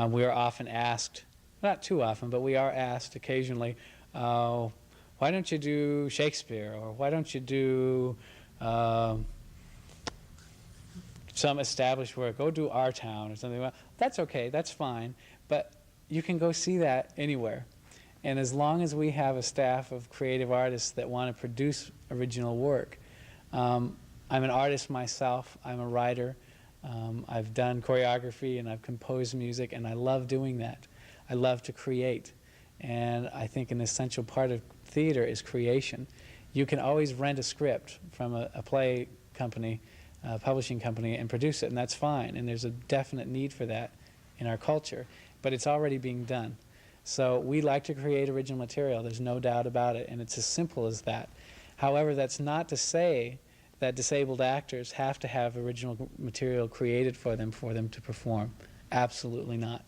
We are often asked, not too often, but we are asked occasionally, why don't you do Shakespeare, or why don't you do some established work, go do Our Town or something. Well, that's okay, that's fine, but you can go see that anywhere. And as long as we have a staff of creative artists that want to produce original work, I'm an artist myself, I'm a writer, I've done choreography and I've composed music, and I love doing that. I love to create, and I think an essential part of theater is creation. You can always rent a script from a play company, a publishing company, and produce it, and that's fine, and there's a definite need for that in our culture, but it's already being done. So we like to create original material, there's no doubt about it, and it's as simple as that. However, that's not to say that disabled actors have to have original material created for them to perform. Absolutely not.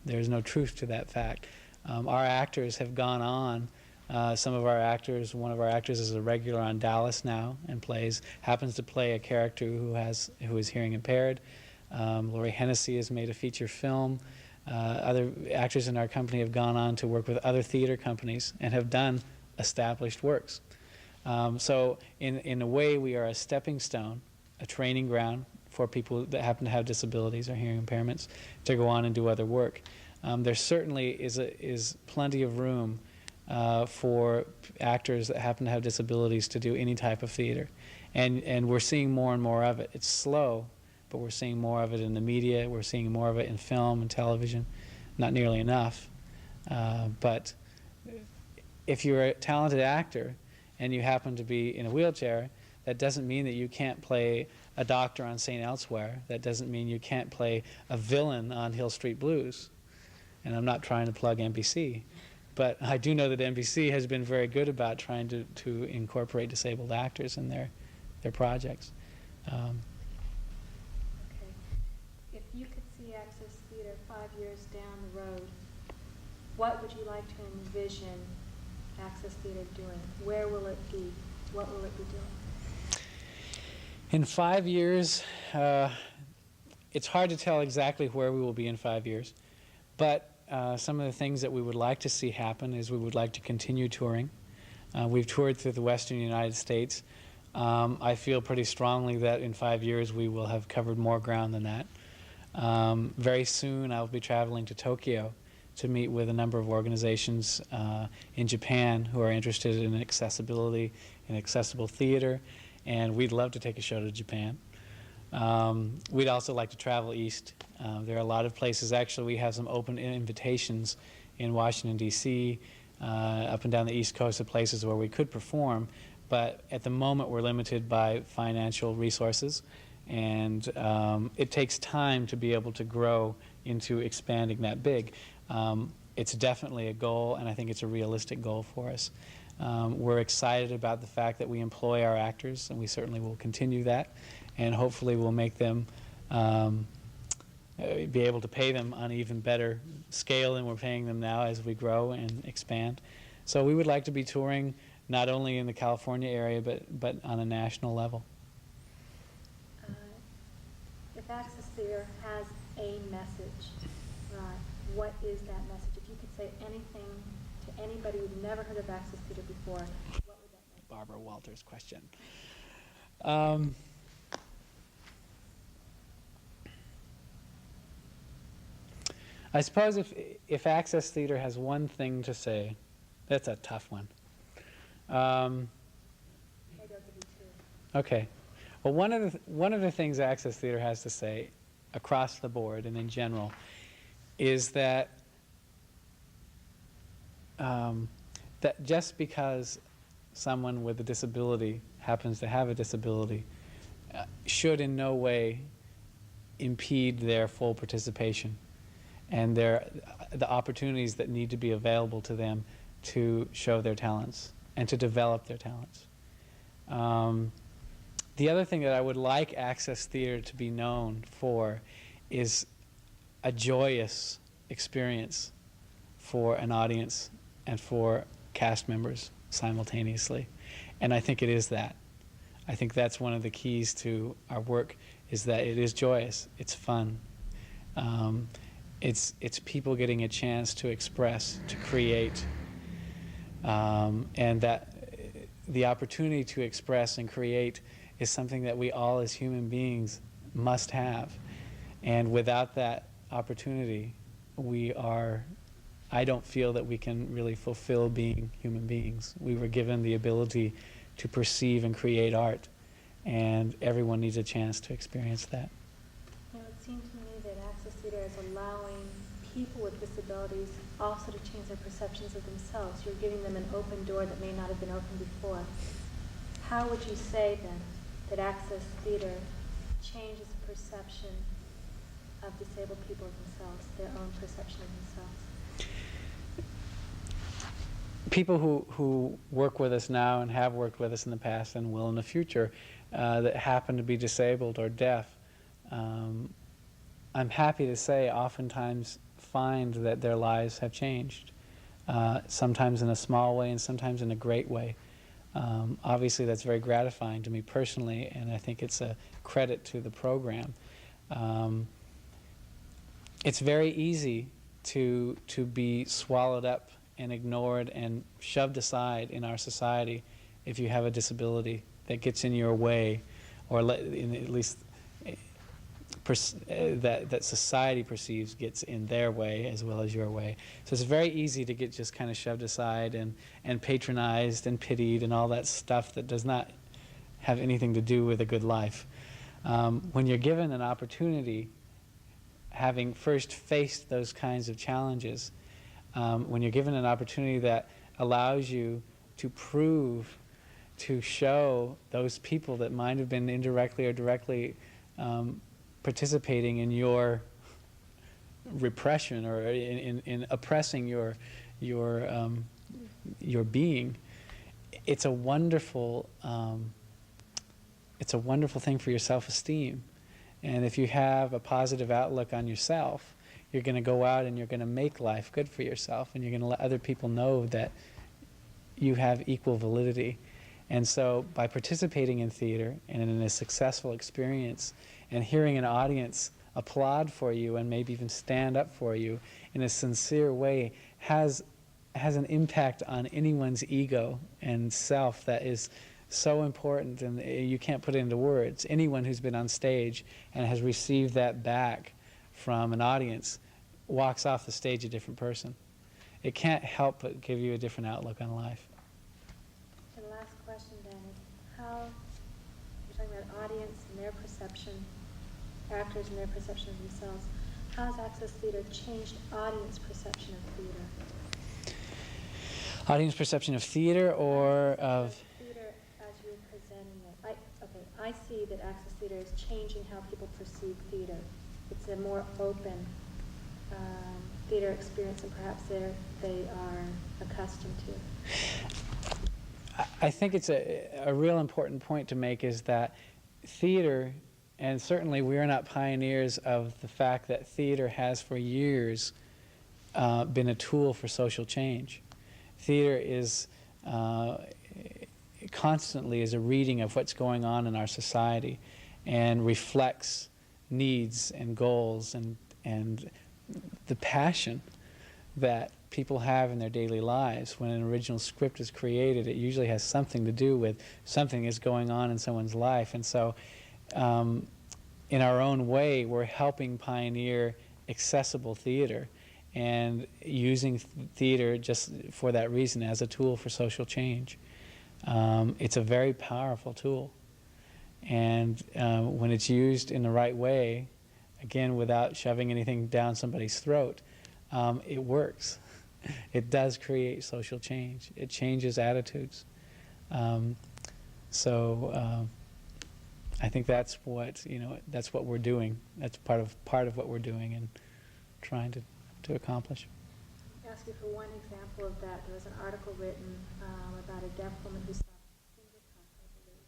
There's no truth to that fact. Our actors have gone on. Some of our actors, one of our actors is a regular on Dallas now and happens to play a character who is hearing impaired. Laurie Hennessy has made a feature film. Other actors in our company have gone on to work with other theater companies and have done established works. So in a way, we are a stepping stone, a training ground for people that happen to have disabilities or hearing impairments to go on and do other work. There certainly is plenty of room for actors that happen to have disabilities to do any type of theater. And we're seeing more and more of it. It's slow, but we're seeing more of it in the media. We're seeing more of it in film and television. Not nearly enough. But if you're a talented actor and you happen to be in a wheelchair, that doesn't mean that you can't play a doctor on St. Elsewhere. That doesn't mean you can't play a villain on Hill Street Blues. And I'm not trying to plug NBC. But I do know that NBC has been very good about trying to incorporate disabled actors in their projects. Okay. If you could see Access Theater 5 years down the road, what would you like to envision Access Theater doing? Where will it be? What will it be doing? In 5 years, it's hard to tell exactly where we will be in 5 years, but some of the things that we would like to see happen is we would like to continue touring. We've toured through the western United States. I feel pretty strongly that in 5 years we will have covered more ground than that. Very soon I'll be traveling to Tokyo to meet with a number of organizations in Japan who are interested in accessibility and accessible theater, and we'd love to take a show to Japan. We'd also like to travel east. There are a lot of places. Actually, we have some open invitations in Washington, D.C., up and down the East Coast of places where we could perform, but at the moment we're limited by financial resources, and it takes time to be able to grow into expanding that big. It's definitely a goal, and I think it's a realistic goal for us. We're excited about the fact that we employ our actors, and we certainly will continue that, and hopefully we'll make them be able to pay them on an even better scale than we're paying them now as we grow and expand. So we would like to be touring not only in the California area, but on a national level. If Access Theater has a message, what is that message? If you could say anything to anybody who'd never heard of Access Theater before, what would that message be? Barbara Walters' question. I suppose if Access Theater has one thing to say, that's a tough one. Maybe I'll give you two. Okay. Well, one of the things Access Theater has to say across the board and in general is that that just because someone with a disability happens to have a disability should in no way impede their full participation and the opportunities that need to be available to them to show their talents and to develop their talents. The other thing that I would like Access Theater to be known for is a joyous experience for an audience and for cast members simultaneously. And I think it is that. I think that's one of the keys to our work, is that it is joyous, it's fun. It's people getting a chance to express, to create, and that the opportunity to express and create is something that we all as human beings must have. And without that opportunity, I don't feel that we can really fulfill being human beings. We were given the ability to perceive and create art, and everyone needs a chance to experience that. Now, it seemed to me that Access Theater is allowing people with disabilities also to change their perceptions of themselves. You're giving them an open door that may not have been open before. How would you say then that Access Theater changes the perception of disabled people of themselves, their own perception of themselves? People who work with us now and have worked with us in the past and will in the future that happen to be disabled or deaf, I'm happy to say oftentimes find that their lives have changed, sometimes in a small way and sometimes in a great way. Obviously that's very gratifying to me personally, and I think it's a credit to the program. It's very easy to be swallowed up and ignored and shoved aside in our society if you have a disability that gets in your way, or at least that society perceives gets in their way as well as your way. So it's very easy to get just kind of shoved aside and patronized and pitied and all that stuff that does not have anything to do with a good life. When you're given an opportunity, having first faced those kinds of challenges, when you're given an opportunity that allows you to prove, to show those people that might have been indirectly or directly participating in your repression or in oppressing your being, it's a wonderful thing for your self-esteem. And if you have a positive outlook on yourself, you're going to go out and you're going to make life good for yourself, and you're going to let other people know that you have equal validity. And so by participating in theater and in a successful experience and hearing an audience applaud for you and maybe even stand up for you in a sincere way has an impact on anyone's ego and self that is so important, and you can't put it into words. Anyone who's been on stage and has received that back from an audience walks off the stage a different person. It can't help but give you a different outlook on life. The last question then is how, you're talking about audience and their perception, actors and their perception of themselves, how has Access Theater changed audience perception of theater? Audience perception of theater or of... Theater as you're presenting it. I see that Access Theater is changing how people perceive theater. It's a more open theater experience than perhaps they are accustomed to. I think it's a real important point to make, is that theater, and certainly we are not pioneers of the fact that theater has for years been a tool for social change. Theater is constantly is a reading of what's going on in our society and reflects needs and goals and the passion that people have in their daily lives. When an original script is created, it usually has something to do with something that's going on in someone's life. And so in our own way, we're helping pioneer accessible theater and using theater just for that reason as a tool for social change. It's a very powerful tool. And when it's used in the right way, again, without shoving anything down somebody's throat, it works. It does create social change. It changes attitudes. So I think that's what we're doing. That's part of what we're doing and trying to accomplish. Yes, ask you for one example of that. There was an article written about a deaf woman who saw finger talk, I believe,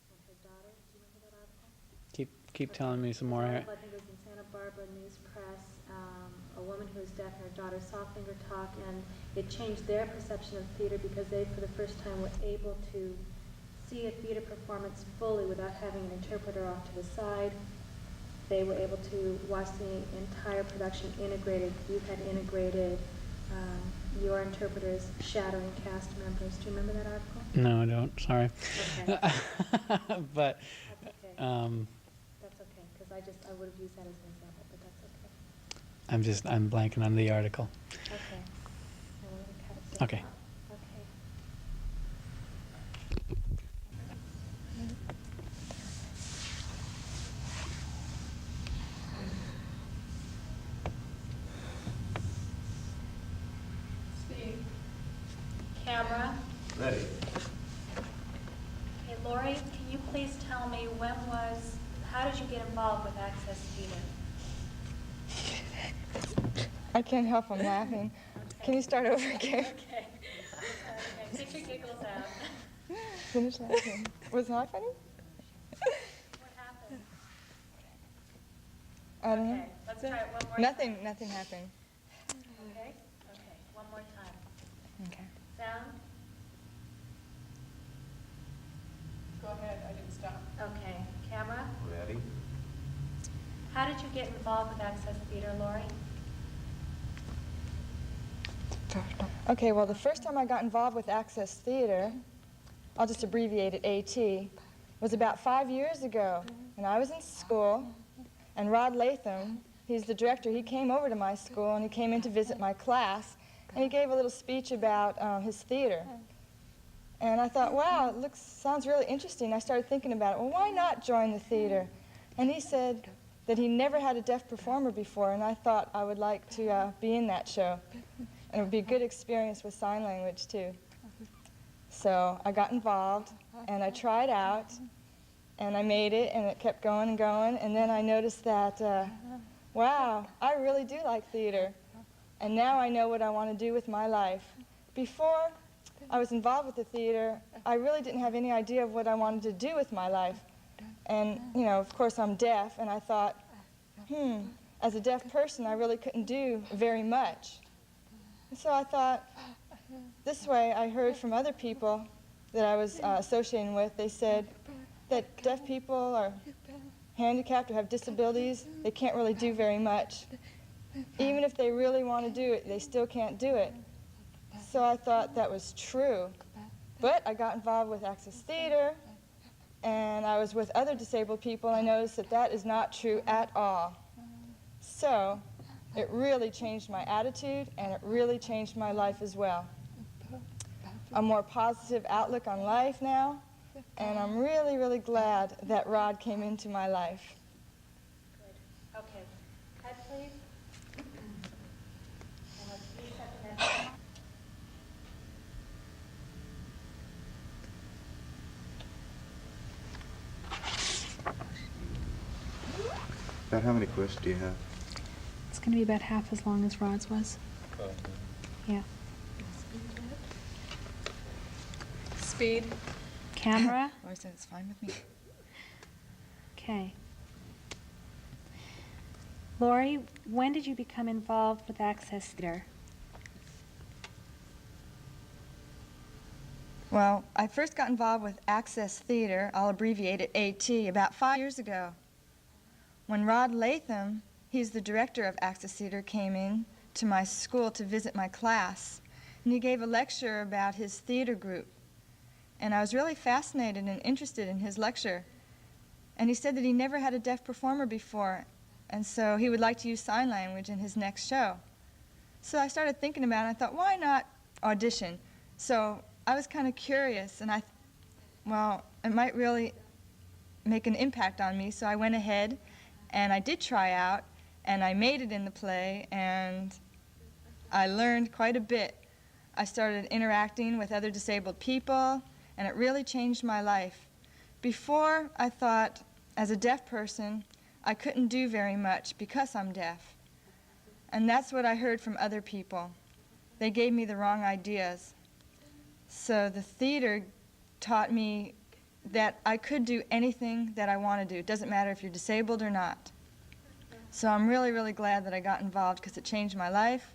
and her daughter. Do you remember that article? Keep telling me some more. I think it was in Santa Barbara News Press. A woman who was deaf and her daughter saw finger talk, and it changed their perception of theater because they, for the first time, were able to see a theater performance fully without having an interpreter off to the side. They were able to watch the entire production integrated. You had integrated your interpreters shadowing cast members. Do you remember that article? No, I don't. Sorry. Okay. But That's okay. That's okay, because I would have used that as an example, but that's okay. I'm blanking on the article. Okay. So we're gonna cut it Okay. down. Okay. Steve. Camera. Ready. Okay, Lori, can you please tell me how did you get involved with Access Theater? I can't help I'm laughing. Can you start over again? Okay. Okay, get your giggles out. Finish laughing. Was I funny? What happened? I don't know. Okay, let's try it one more Nothing, time. nothing happened. Okay? Okay, one more time. Okay. Sound? Go ahead, I didn't stop. Okay. Camera? Ready. How did you get involved with Access Theater, Lori? Okay, well, the first time I got involved with Access Theater, I'll just abbreviate it AT, was about 5 years ago. And I was in school, and Rod Latham, he's the director, he came over to my school, and he came in to visit my class, and he gave a little speech about his theater. And I thought, wow, sounds really interesting. I started thinking about it. Well, why not join the theater? And he said that he never had a deaf performer before, and I thought I would like to be in that show. And it would be a good experience with sign language, too. So I got involved, and I tried out, and I made it, and it kept going and going. And then I noticed that, wow, I really do like theater. And now I know what I want to do with my life. Before I was involved with the theater, I really didn't have any idea of what I wanted to do with my life. And, you know, of course, I'm deaf, and I thought, as a deaf person, I really couldn't do very much. And so I thought, this way I heard from other people that I was associating with, they said that deaf people are handicapped or have disabilities, they can't really do very much. Even if they really want to do it, they still can't do it. So I thought that was true. But I got involved with Access Theater, and I was with other disabled people, and I noticed that that is not true at all. So it really changed my attitude, and it really changed my life as well. A more positive outlook on life now, and I'm really, really glad that Rod came into my life. Good. Okay. Cut, please. And let's reset the next one. About how many questions do you have? It's going to be about half as long as Rod's was. Yeah. Speed. Camera. Oh, I said it's fine with me. Okay. Lori, when did you become involved with Access Theater? Well, I first got involved with Access Theater, I'll abbreviate it AT, about 5 years ago. When Rod Latham, he's the director of Access Theater, came in to my school to visit my class, and he gave a lecture about his theater group. And I was really fascinated and interested in his lecture. And he said that he never had a deaf performer before, and so he would like to use sign language in his next show. So I started thinking about it, and I thought, why not audition? So I was kind of curious, and well, it might really make an impact on me, so I went ahead, and I did try out, and I made it in the play, and I learned quite a bit. I started interacting with other disabled people, and it really changed my life. Before, I thought, as a deaf person, I couldn't do very much because I'm deaf. And that's what I heard from other people. they gave me the wrong ideas. So the theater taught me that I could do anything that I want to do. It doesn't matter if you're disabled or not. So I'm really, really glad that I got involved because it changed my life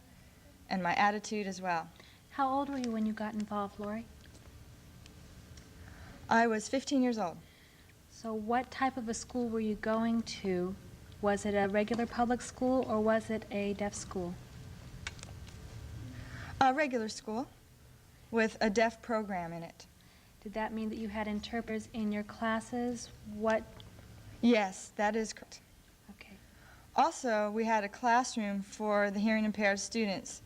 and my attitude as well. How old were you when you got involved, Lori? I was 15 years old. So what type of a school were you going to? Was it a regular public school or was it a deaf school? A regular school with a deaf program in it. Did that mean that you had interpreters in your classes? What? Yes, that is correct. Okay. Also, we had a classroom for the hearing impaired students.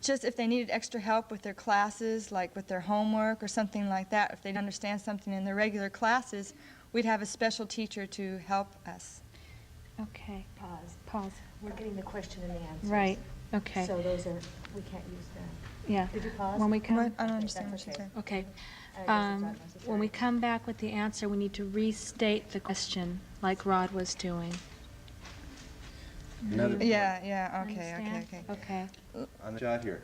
Just if they needed extra help with their classes, like with their homework or something like that, if they didn't understand something in their regular classes, we'd have a special teacher to help us. Okay. Pause. Pause. We're getting the question and the answers. Right. Okay. So those are, we can't use them. Yeah. Did you pause? When we come. What? I don't understand what that's you okay. said. Okay. I guess it's not necessary. When we come back with the answer, we need to restate the question like Rod was doing. Another point. Yeah, okay. Okay. On the shot here,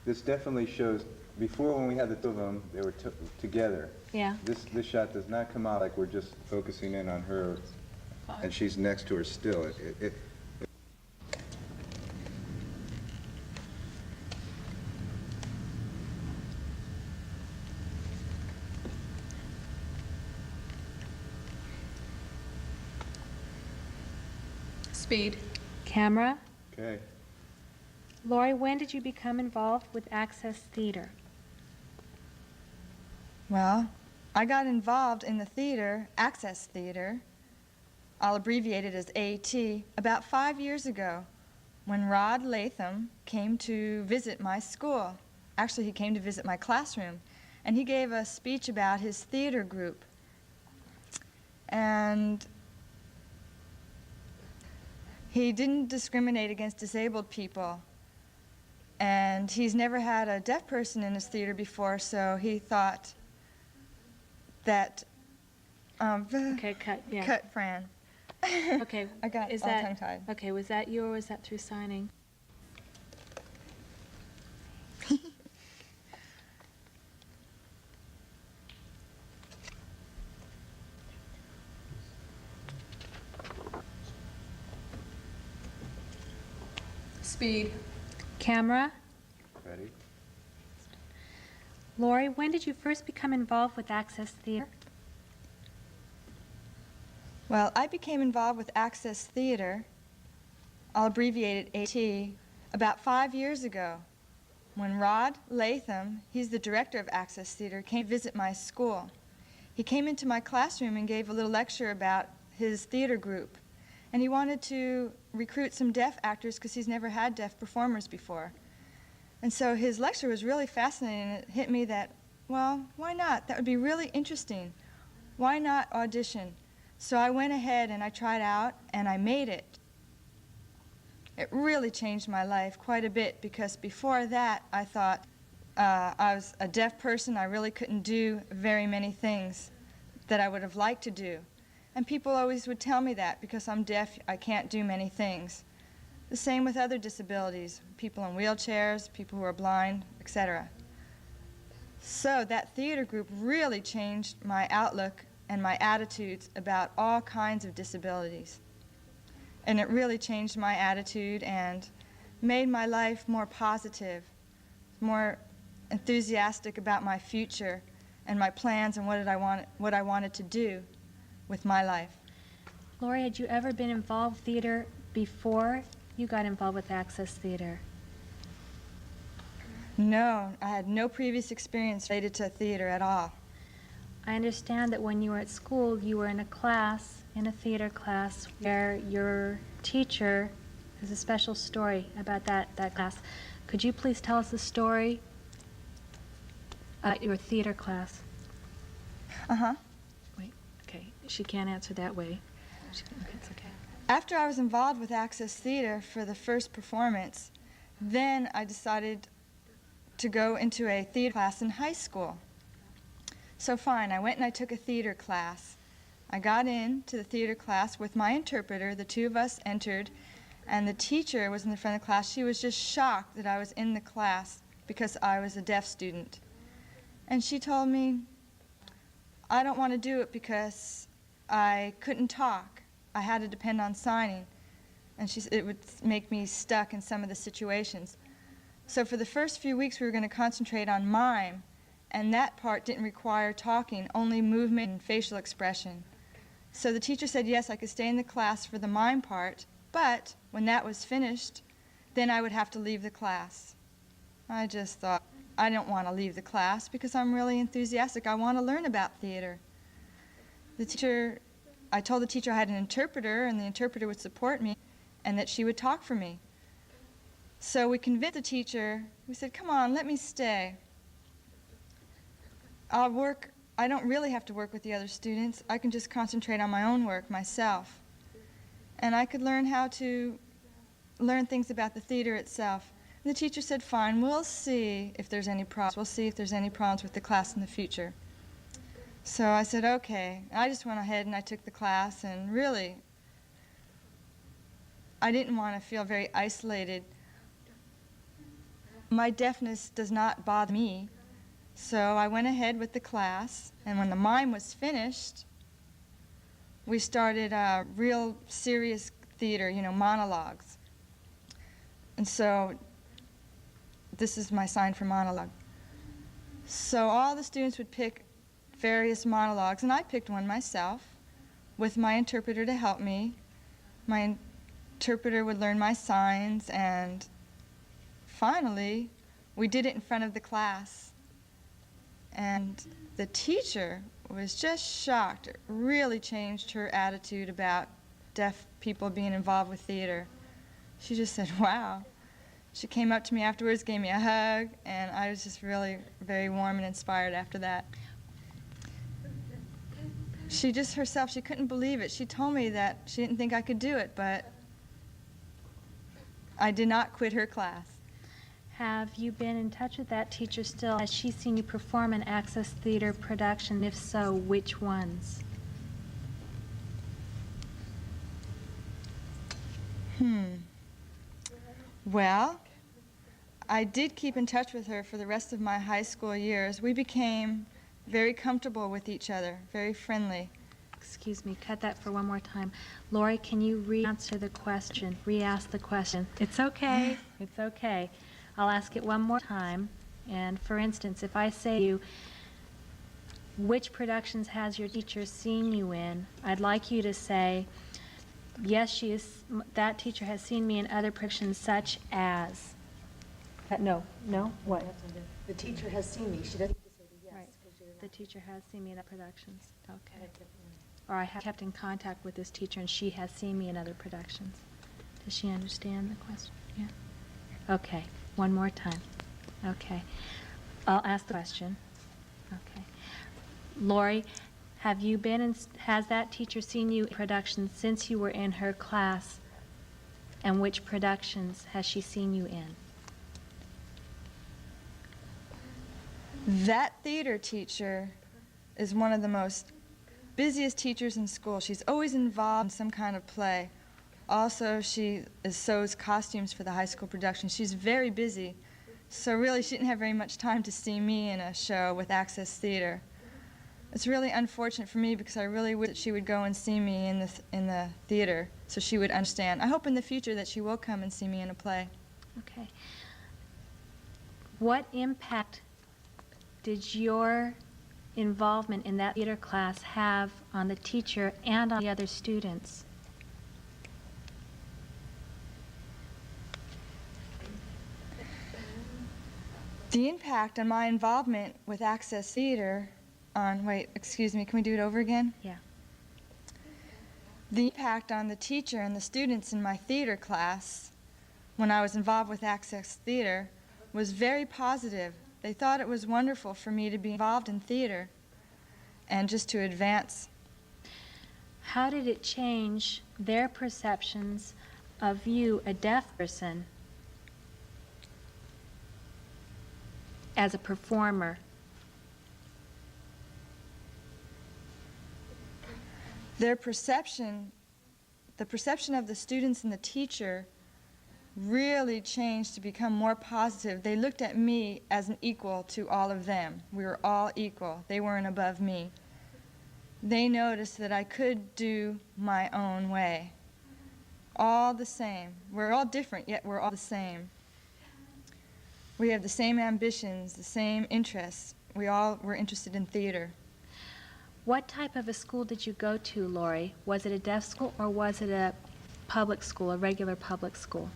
this definitely shows, before when we had the two of them, they were together. Yeah. This shot does not come out like we're just focusing in on her and she's next to her still. Speed. Camera. Okay. Lori, when did you become involved with Access Theater? Well, I got involved in the theater, Access Theater, I'll abbreviate it as AT, about 5 years ago when Rod Latham came to visit my school. Actually, he came to visit my classroom, and he gave a speech about his theater group. And he didn't discriminate against disabled people. And he's never had a deaf person in his theater before, so he thought that, Okay, cut. Yeah. cut Fran. Okay. I got is all that, tongue-tied. Okay, was that you or was that through signing? Speed. Camera. Ready? Lori, when did you first become involved with Access Theater? Well, I became involved with Access Theater, I'll abbreviate it AT, about 5 years ago when Rod Latham, he's the director of Access Theater, came to visit my school. He came into my classroom and gave a little lecture about his theater group. And he wanted to recruit some deaf actors because he's never had deaf performers before. And so his lecture was really fascinating, and it hit me that, well, why not? That would be really interesting. Why not audition? So I went ahead and I tried out, and I made it. It really changed my life quite a bit because before that I thought I was a deaf person. I really couldn't do very many things that I would have liked to do. And people always would tell me that because I'm deaf, I can't do many things. The same with other disabilities, people in wheelchairs, people who are blind, etc. So that theater group really changed my outlook and my attitudes about all kinds of disabilities. And it really changed my attitude and made my life more positive, more enthusiastic about my future and my plans and what I wanted to do with my life. Lori, had you ever been involved with theater before you got involved with Access Theater? No, I had no previous experience related to theater at all. I understand that when you were at school, you were in a class, in a theater class, where your teacher has a special story about that class. Could you please tell us the story about your theater class? Uh-huh. Wait, okay, she can't answer that way. Okay, it's okay. After I was involved with Access Theater for the first performance, then I decided to go into a theater class in high school. So fine, I went and I took a theater class. I got into the theater class with my interpreter. The two of us entered, And the teacher was in the front of the class. She was just shocked that I was in the class because I was a deaf student. And she told me, I don't want to do it because I couldn't talk. I had to depend on signing. And she said it would make me stuck in some of the situations. So for the first few weeks, we were going to concentrate on mime, and that part didn't require talking, only movement and facial expression. So the teacher said, yes, I could stay in the class for the mime part, but when that was finished, then I would have to leave the class. I just thought, I don't want to leave the class because I'm really enthusiastic. I want to learn about theater. I told the teacher I had an interpreter, and the interpreter would support me, and that she would talk for me. So we convinced the teacher. We said, come on, let me stay. I don't really have to work with the other students. I can just concentrate on my own work myself. And I could learn how to learn things about the theater itself. And the teacher said, fine, we'll see if there's any problems. We'll see if there's any problems with the class in the future. So I said, okay. And I just went ahead and I took the class, and really, I didn't want to feel very isolated. My deafness does not bother me, so I went ahead with the class, and when the mime was finished, we started real serious theater, monologues. And so this is my sign for monologue. So all the students would pick various monologues, and I picked one myself with my interpreter to help me. My interpreter would learn my signs, and finally, we did it in front of the class. And the teacher was just shocked. It really changed her attitude about deaf people being involved with theater. She just said, wow. She came up to me afterwards, gave me a hug, and I was just really very warm and inspired after that. She just herself, she couldn't believe it. She told me that she didn't think I could do it, but I did not quit her class. Have you been in touch with that teacher still? Has she seen you perform an Access Theater production? If so, which ones? Well, I did keep in touch with her for the rest of my high school years. We became very comfortable with each other, very friendly. Excuse me, cut that for one more time. Lori, can you re-answer the question, re-ask the question? It's okay, it's okay. I'll ask it one more time. And for instance, if I say to you, which productions has your teacher seen you in? I'd like you to say, yes, that teacher has seen me in other productions such as. No, what? The teacher has seen me. She doesn't need to say the yes. Right. 'Cause you're The not- teacher has seen me in other productions. Okay. Like, Or I have kept in contact with this teacher and she has seen me in other productions. Does she understand the question? Yeah? Okay, one more time. Okay. I'll ask the question. Okay. Lori, has that teacher seen you in productions since you were in her class? And which productions has she seen you in? That theater teacher is one of the most busiest teachers in school. She's always involved in some kind of play. Also, she sews costumes for the high school production. She's very busy. So really, she didn't have very much time to see me in a show with Access Theater. It's really unfortunate for me because I really wish that she would go and see me in the theater so she would understand. I hope in the future that she will come and see me in a play. Okay. What impact did your involvement in that theater class have on the teacher and on the other students? The impact on my involvement with Access Theater excuse me, can we do it over again? Yeah. The impact on the teacher and the students in my theater class when I was involved with Access Theater was very positive. They thought it was wonderful for me to be involved in theater and just to advance. How did it change their perceptions of you, a deaf person, as a performer? The perception of the students and the teacher really changed to become more positive. They looked at me as an equal to all of them. We were all equal. They weren't above me. They noticed that I could do my own way. All the same. We're all different, yet we're all the same. We have the same ambitions, the same interests. We all were interested in theater. What type of a school did you go to, Lori? Was it a deaf school or was it a public school, a regular public school?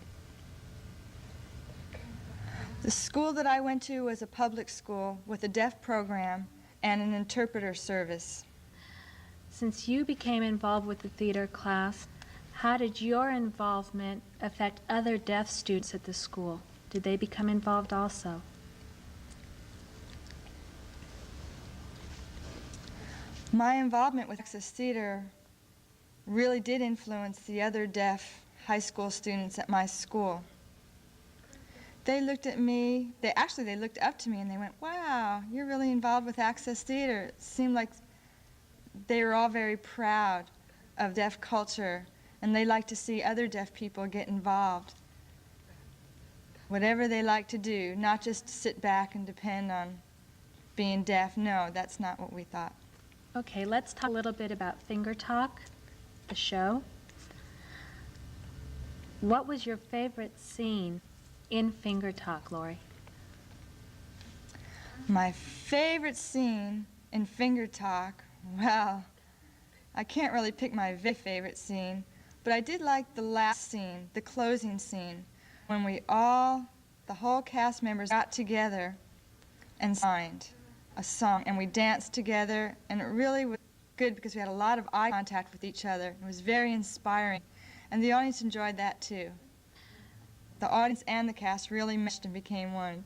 The school that I went to was a public school with a deaf program and an interpreter service. Since you became involved with the theater class, how did your involvement affect other deaf students at the school? Did they become involved also? My involvement with Access Theater really did influence the other deaf high school students at my school. They looked at me, they looked up to me and they went, "Wow, you're really involved with Access Theater." It seemed like they were all very proud of deaf culture, and they liked to see other deaf people get involved. Whatever they like to do, not just sit back and depend on being deaf. No, that's not what we thought. Okay, let's talk a little bit about Finger Talk, the show. What was your favorite scene in Finger Talk, Lori? My favorite scene in Finger Talk, well, I can't really pick my favorite scene, but I did like the last scene, the closing scene, when the whole cast members got together and signed a song, and we danced together, and it really was good because we had a lot of eye contact with each other. It was very inspiring, and the audience enjoyed that too. The audience and the cast really meshed and became one.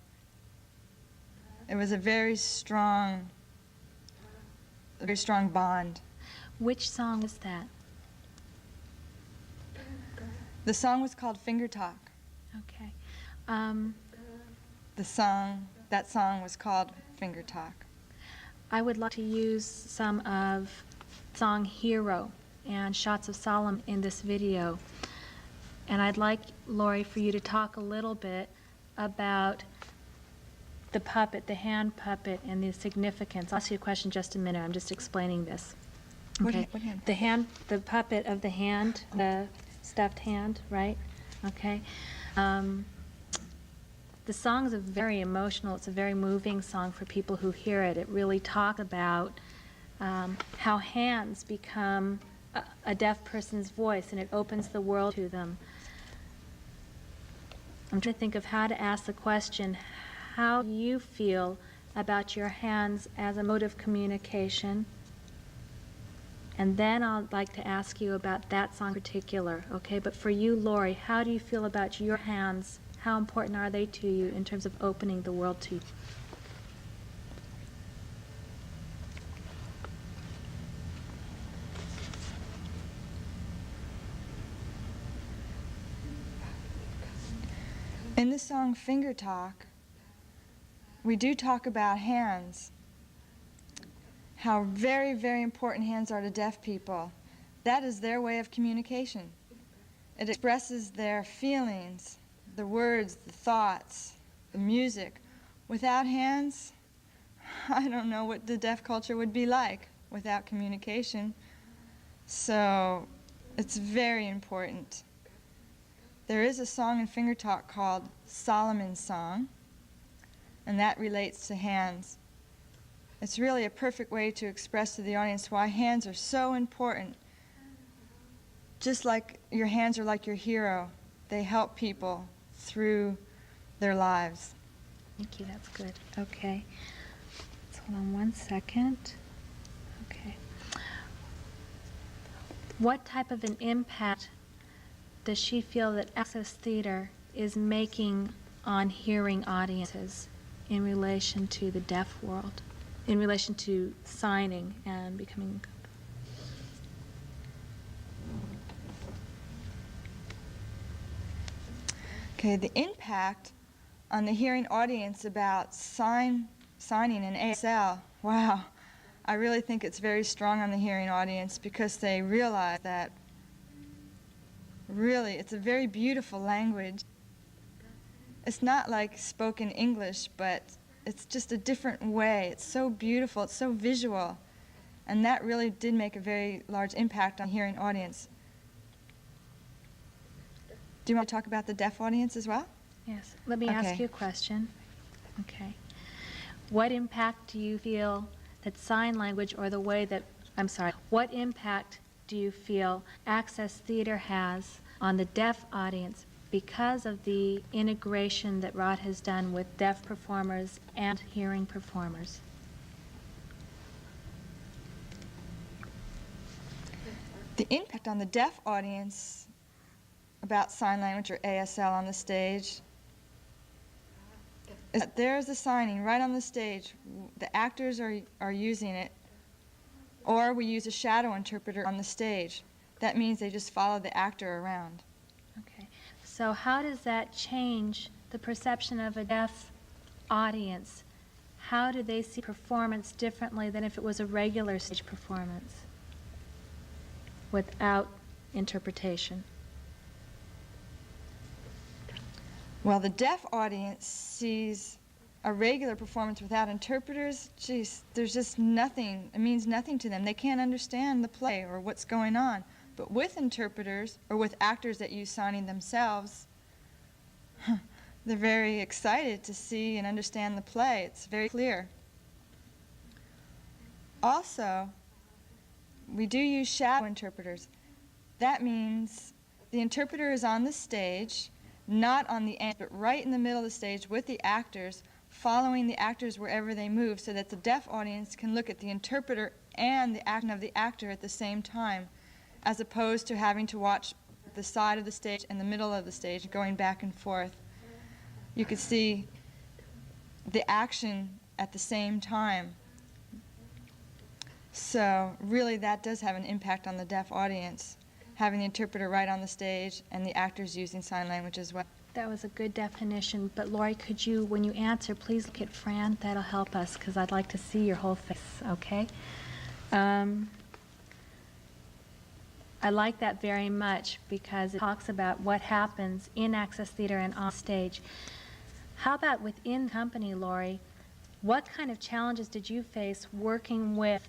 It was a very strong bond. Which song was that? The song was called Finger Talk. Okay. That song was called Finger Talk. I would like to use some of the song Hero and Shots of Solomon in this video. And I'd like, Lori, for you to talk a little bit about the puppet, the hand puppet, and the significance. I'll ask you a question in just a minute. I'm just explaining this. What Okay. hand? The puppet of the hand, the stuffed hand, right? Okay. The song is very emotional. It's a very moving song for people who hear it. It really talks about how hands become a deaf person's voice, and it opens the world to them. I'm trying to think of how to ask the question, how do you feel about your hands as a mode of communication? And then I'd like to ask you about that song in particular, okay? But for you, Lori, how do you feel about your hands? How important are they to you in terms of opening the world to you? In the song Finger Talk, we do talk about hands, how very, very important hands are to deaf people. That is their way of communication. It expresses their feelings, the words, the thoughts, the music. Without hands, I don't know what the deaf culture would be like without communication. So it's very important. There is a song in Finger Talk called Solomon's Song, and that relates to hands. It's really a perfect way to express to the audience why hands are so important. Just like your hands are like your hero, they help people through their lives. Thank you, that's good. Okay. Let's hold on one second. Okay. What type of an impact does she feel that Access Theater is making on hearing audiences in relation to the deaf world, in relation to signing and becoming? Okay, the impact on the hearing audience about signing in ASL, wow, I really think it's very strong on the hearing audience because they realize that really it's a very beautiful language it's not like spoken English, but it's just a different way. It's so beautiful, it's so visual. And that really did make a very large impact on the hearing audience. Do you want to talk about the deaf audience as well? Yes. Let me ask Okay. you a question. Okay. What impact do you feel that sign language or the way that, I'm sorry, what impact do you feel Access Theater has on the deaf audience because of the integration that Rod has done with deaf performers and hearing performers? The impact on the deaf audience about sign language or ASL on the stage is that there's a signing right on the stage. The actors are using it, or we use a shadow interpreter on the stage. That means they just follow the actor around. Okay. So how does that change the perception of a deaf audience? How do they see performance differently than if it was a regular stage performance without interpretation? Well, the deaf audience sees a regular performance without interpreters. Geez, there's just nothing. It means nothing to them. They can't understand the play or what's going on. But with interpreters or with actors that use signing themselves, they're very excited to see and understand the play. It's very clear. Also, we do use shadow interpreters. That means the interpreter is on the stage, not on the end, but right in the middle of the stage with the actors, following the actors wherever they move so that the deaf audience can look at the interpreter and the action of the actor at the same time, as opposed to having to watch the side of the stage and the middle of the stage going back and forth. You could see the action at the same time. So really that does have an impact on the deaf audience, having the interpreter right on the stage and the actors using sign language as well. That was a good definition, but Lori, could you, when you answer, please look at Fran? That'll help us, because I'd like to see your whole face, okay? I like that very much because it talks about what happens in Access Theater and on stage. How about within company, Lori? What kind of challenges did you face working with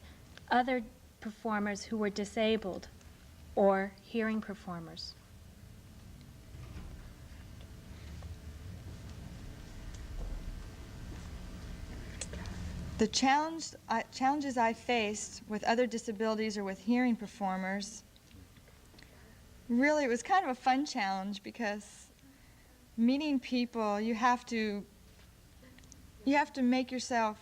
other performers who were disabled or hearing performers? The challenges I faced with other disabilities or with hearing performers, really it was kind of a fun challenge because meeting people, you have to make yourself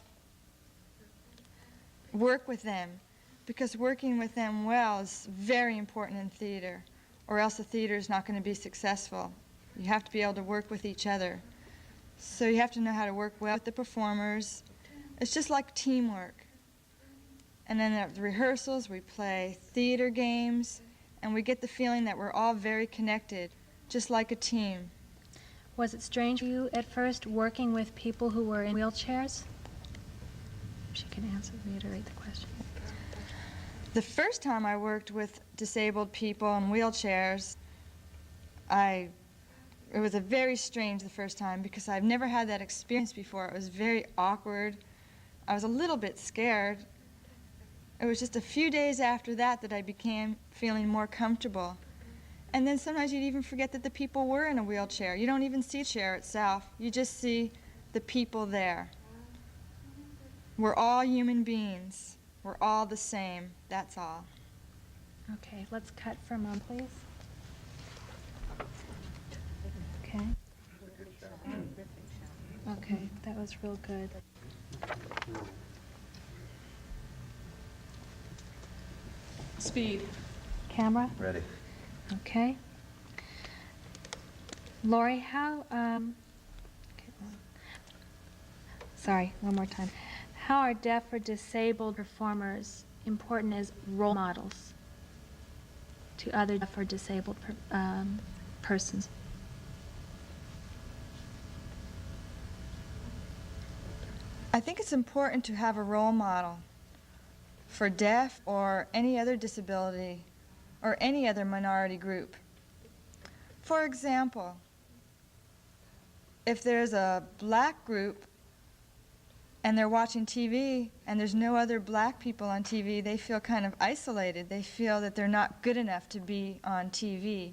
work with them, because working with them well is very important in theater, or else the theater is not going to be successful. You have to be able to work with each other. So you have to know how to work well with the performers. It's just like teamwork. And then at the rehearsals, we play theater games, and we get the feeling that we're all very connected, just like a team. Was it strange for you at first working with people who were in wheelchairs? She can answer, reiterate the question. The first time I worked with disabled people in wheelchairs, it was a very strange the first time because I've never had that experience before. It was very awkward. I was a little bit scared. It was just a few days after that that I began feeling more comfortable. And then sometimes you'd even forget that the people were in a wheelchair. You don't even see the chair itself. You just see the people there. We're all human beings. We're all the same. That's all. Okay, let's cut for a moment, please. Okay. Okay, that was real good. Speed. Camera? Ready. Okay. Lori, how, sorry, one more time. How are deaf or disabled performers important as role models to other deaf or disabled persons? I think it's important to have a role model for deaf or any other disability or any other minority group. For example, if there's a black group and they're watching TV and there's no other black people on TV, they feel kind of isolated. They feel that they're not good enough to be on TV.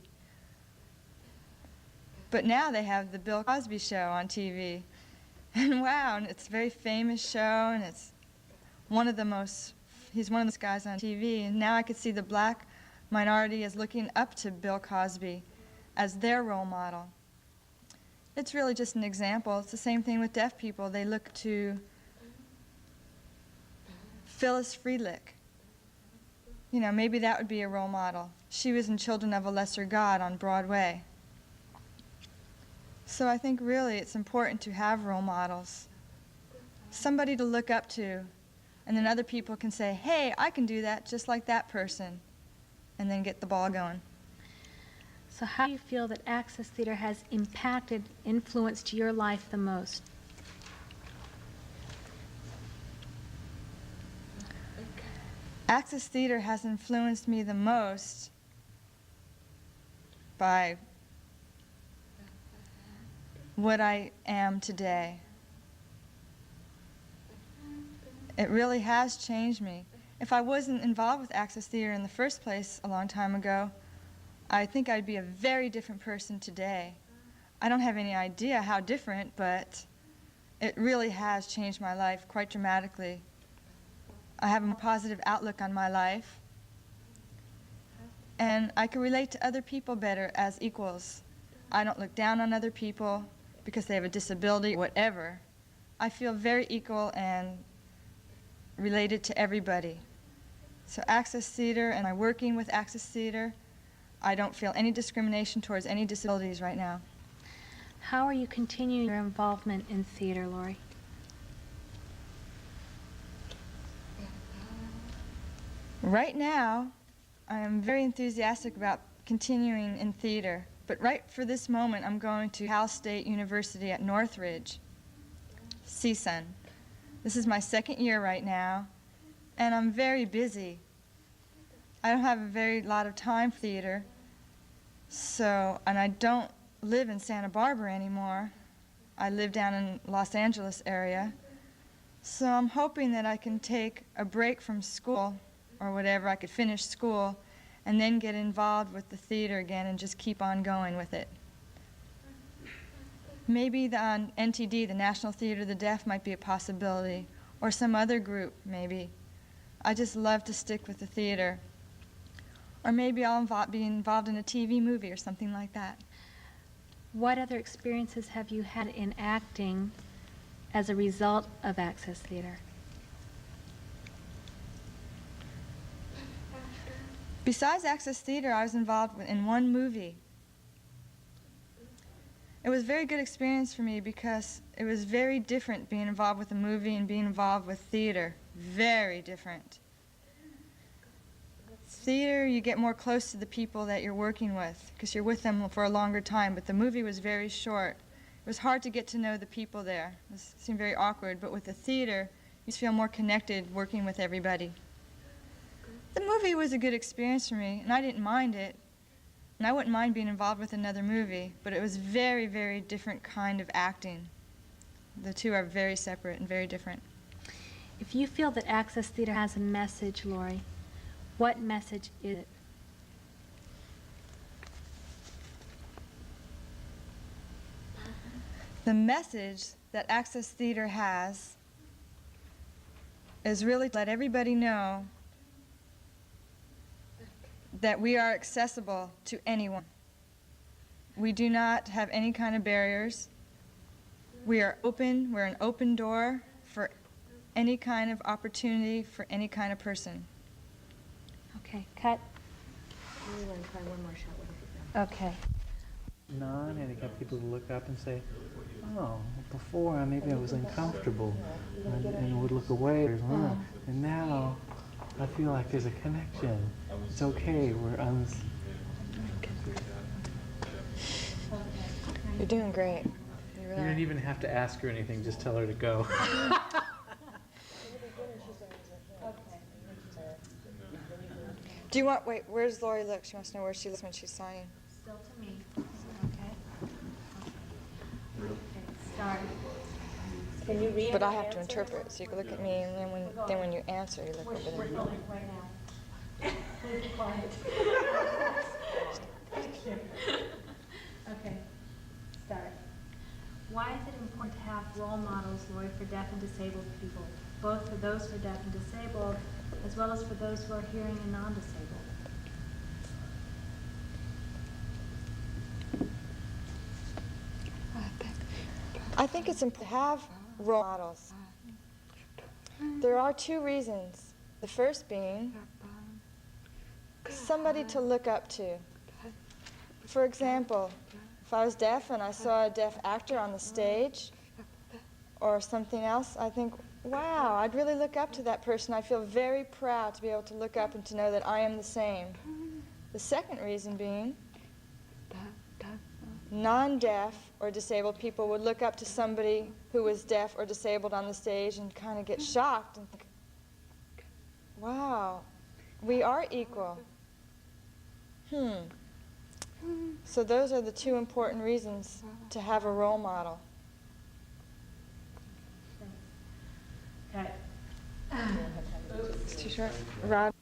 But now they have the Bill Cosby show on TV. And wow, and it's a very famous show, and it's he's one of those guys on TV. And now I could see the black minority as looking up to Bill Cosby as their role model. It's really just an example. It's the same thing with deaf people. They look to Phyllis Freilick. You know, maybe that would be a role model. She was in Children of a Lesser God on Broadway. So I think really it's important to have role models. Somebody to look up to, and then other people can say, hey, I can do that just like that person, and then get the ball going. So how do you feel that Access Theater has influenced your life the most? Access Theater has influenced me the most by what I am today. It really has changed me. If I wasn't involved with Access Theater in the first place a long time ago, I think I'd be a very different person today. I don't have any idea how different, but it really has changed my life quite dramatically. I have a more positive outlook on my life, and I can relate to other people better as equals. I don't look down on other people because they have a disability or whatever. I feel very equal and related to everybody. So Access Theater and I'm working with Access Theater, I don't feel any discrimination towards any disabilities right now. How are you continuing your involvement in theater, Lori? Right now, I am very enthusiastic about continuing in theater, but right for this moment, I'm going to Cal State University at Northridge, CSUN. This is my second year right now, and I'm very busy. I don't have a very lot of time for theater, and I don't live in Santa Barbara anymore. I live down in Los Angeles area, so I'm hoping that I can take a break from school or whatever, I could finish school, and then get involved with the theater again and just keep on going with it. Maybe the NTD, the National Theater of the Deaf, might be a possibility, or some other group, maybe. I just love to stick with the theater. Or maybe I'll be involved in a TV movie or something like that. What other experiences have you had in acting as a result of Access Theater? Besides Access Theater, I was involved in one movie. It was a very good experience for me because it was very different being involved with a movie and being involved with theater. Very different. Theater, you get more close to the people that you're working with because you're with them for a longer time, but the movie was very short. It was hard to get to know the people there. It seemed very awkward, but with the theater, you just feel more connected working with everybody. The movie was a good experience for me, and I didn't mind it. And I wouldn't mind being involved with another movie, but it was very, very different kind of acting. The two are very separate and very different. If you feel that Access Theater has a message, Lori, what message is it? The message that Access Theater has is really to let everybody know that we are accessible to anyone. We do not have any kind of barriers. We are open, we're an open door for any kind of opportunity for any kind of person. Okay, cut. We want to try one more shot with it. Okay. Non-handicapped people look up and say, oh, before maybe I was uncomfortable and would look away, and now I feel like there's a connection. It's okay, You're doing great. You didn't even have to ask her anything, just tell her to go. Do you want, wait, where's Lori look? She wants to know where she looks when she's signing. Still to me. Okay. Start. Can you read But her I have to answer? interpret, so you can look at me, and then when you answer, you look We're over there. filming right now. Please be quiet. Okay, start. Why is it important to have role models, Lori, for deaf and disabled people, both for those who are deaf and disabled, as well as for those who are hearing and non-disabled? I think it's important to have role models. There are two reasons. The first being somebody to look up to. For example, if I was deaf and I saw a deaf actor on the stage or something else, I think, wow, I'd really look up to that person. I feel very proud to be able to look up and to know that I am the same. The second reason being non-deaf or disabled people would look up to somebody who was deaf or disabled on the stage and kind of get shocked and think, wow, we are equal. So those are the two important reasons to have a role model. Okay. It's too short. Rob?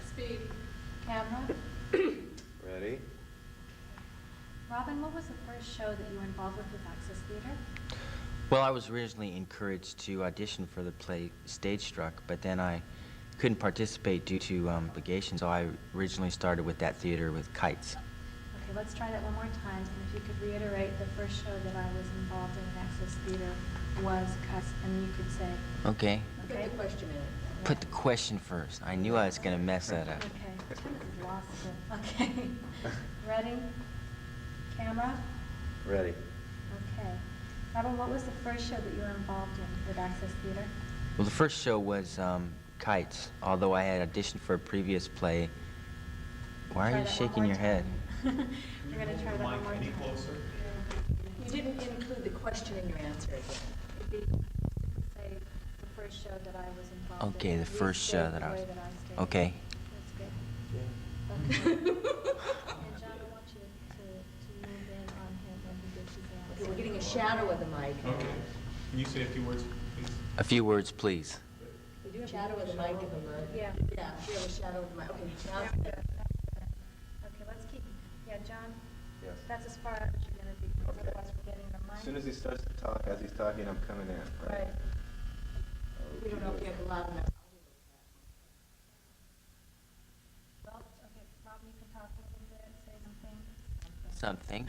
Speed. Camera. Ready? Robin, what was the first show that you were involved with Access Theater? Well, I was originally encouraged to audition for the play Stage Struck, but then I couldn't participate due to obligations, so I originally started with that theater with Kites. Okay, let's try that one more time. And if you could reiterate the first show that I was involved in Access Theater was Cuts, and you could say, Okay, okay? Put the question in it. put the question first. I knew I was going to mess that up. Okay, Tim has lost it. Okay, ready? Camera? Ready. Okay. Robin, what was the first show that you were involved in with Access Theater? Well, the first show was Kites, although I had auditioned for a previous play. Why are Try you that one shaking more your head? time. We're going to try that one more time. You didn't include the question in your answer again. It'd be, say, the first show that I was involved in. Okay, the At least first stayed show the that I way was... that I stayed. Okay. That's good. Okay. And John, I want you to move in on him when he gives his answer. Okay, we're getting a shadow of the mic. Okay. Can you say a few words, please? A few words, please. We do have a shadow of the mic of the mic. Yeah. Yeah, we have a shadow of the mic. Okay, now it's better. Okay, let's keep, yeah, John, Yes. that's as far as you're going to be, because Okay. otherwise we're getting the mic. As soon as he starts to talk, as he's talking, I'm coming in. Right. We don't know if you have a loud enough. Well, okay, Robin, you can talk a little bit, say something. Something.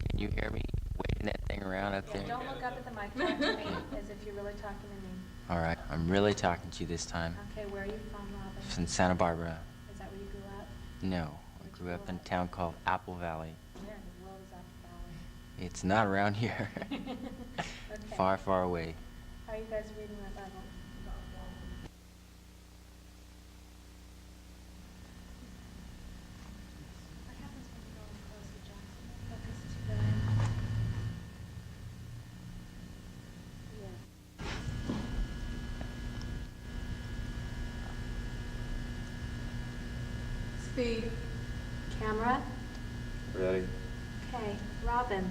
Can you hear me waving that thing around up Yeah, there? don't look up at the mic, talk to me as if you're really talking to me. All right, I'm really talking to you this time. Okay, where are you from, Robin? From Santa Barbara. Is that where you grew up? No, I grew up in a town called Apple Valley. Where in the world is Apple It's not around here. Valley? Okay. Far, far away. How are you guys reading that Bible? Speed. Camera? Ready? Okay. Robin,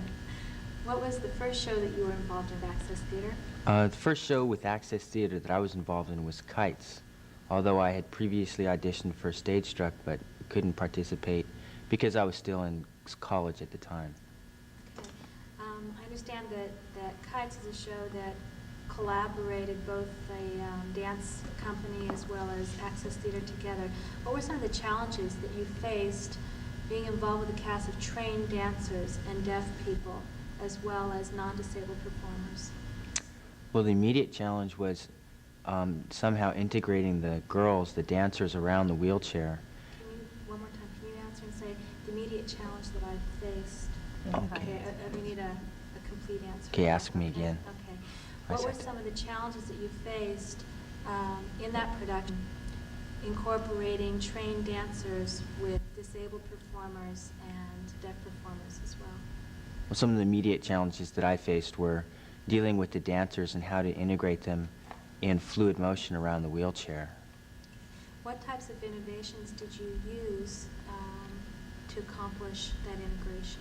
what was the first show that you were involved in Access Theater? The first show with Access Theater that I was involved in was Kites, although I had previously auditioned for Stage Struck but couldn't participate because I was still in college at the time. Okay. I understand that Kites is a show that collaborated both a dance company as well as Access Theater together. What were some of the challenges that you faced being involved with a cast of trained dancers and deaf people as well as non-disabled performers? Well, the immediate challenge was somehow integrating the girls, the dancers, around the wheelchair. Can you, one more time, can you answer and say the immediate challenge that I faced? Okay. We need a complete answer. Okay, ask me again. Okay. I What were said- some of the challenges that you faced in that production, incorporating trained dancers with disabled performers and deaf performers as well? Well, some of the immediate challenges that I faced were dealing with the dancers and how to integrate them in fluid motion around the wheelchair. What types of innovations did you use to accomplish that integration?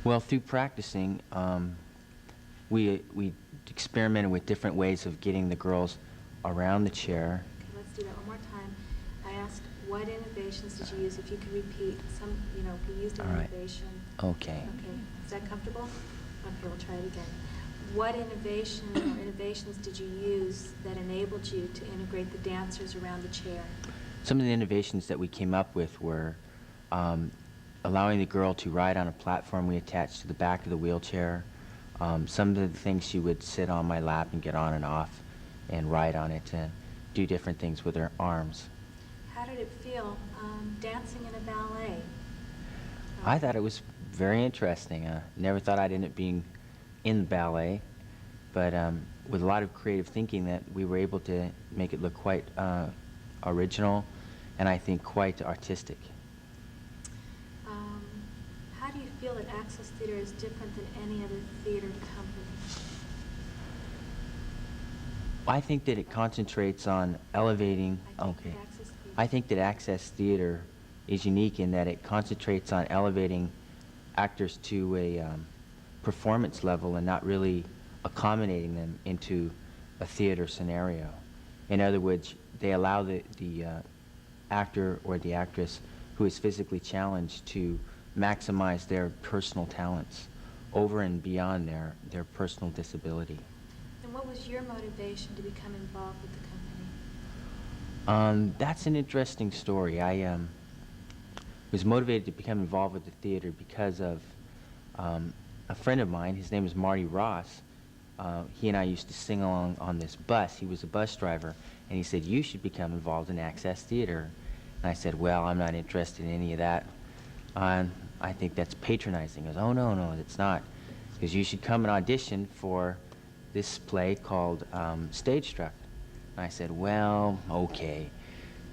Well, through practicing, we experimented with different ways of getting the girls around the chair. Okay, let's do that one more time. I asked, what innovations did you use? If you could repeat some, we used an All right. innovation. Okay. Okay, is that comfortable? Okay, we'll try it again. What innovation or innovations did you use that enabled you to integrate the dancers around the chair? Some of the innovations that we came up with were allowing the girl to ride on a platform we attached to the back of the wheelchair. Some of the things she would sit on my lap and get on and off and ride on it and do different things with her arms. How did it feel dancing in a ballet? I thought it was very interesting. Never thought I'd end up being in the ballet, but with a lot of creative thinking that we were able to make it look quite original and I think quite artistic. How do you feel that Access Theater is different than any other theater company? I think that it concentrates on elevating, Access Theater. I think that Access Theater is unique in that it concentrates on elevating actors to a performance level and not really accommodating them into a theater scenario. In other words, they allow the actor or the actress who is physically challenged to maximize their personal talents over and beyond their personal disability. And what was your motivation to become involved with the company? That's an interesting story. I was motivated to become involved with the theater because of a friend of mine. His name is Marty Ross. He and I used to sing along on this bus. He was a bus driver, and he said, "You should become involved in Access Theater." And I said, "Well, I'm not interested in any of that. I think that's patronizing." He goes, "Oh, no, it's not. Because you should come and audition for this play called Stage Struck." And I said, "Well, okay."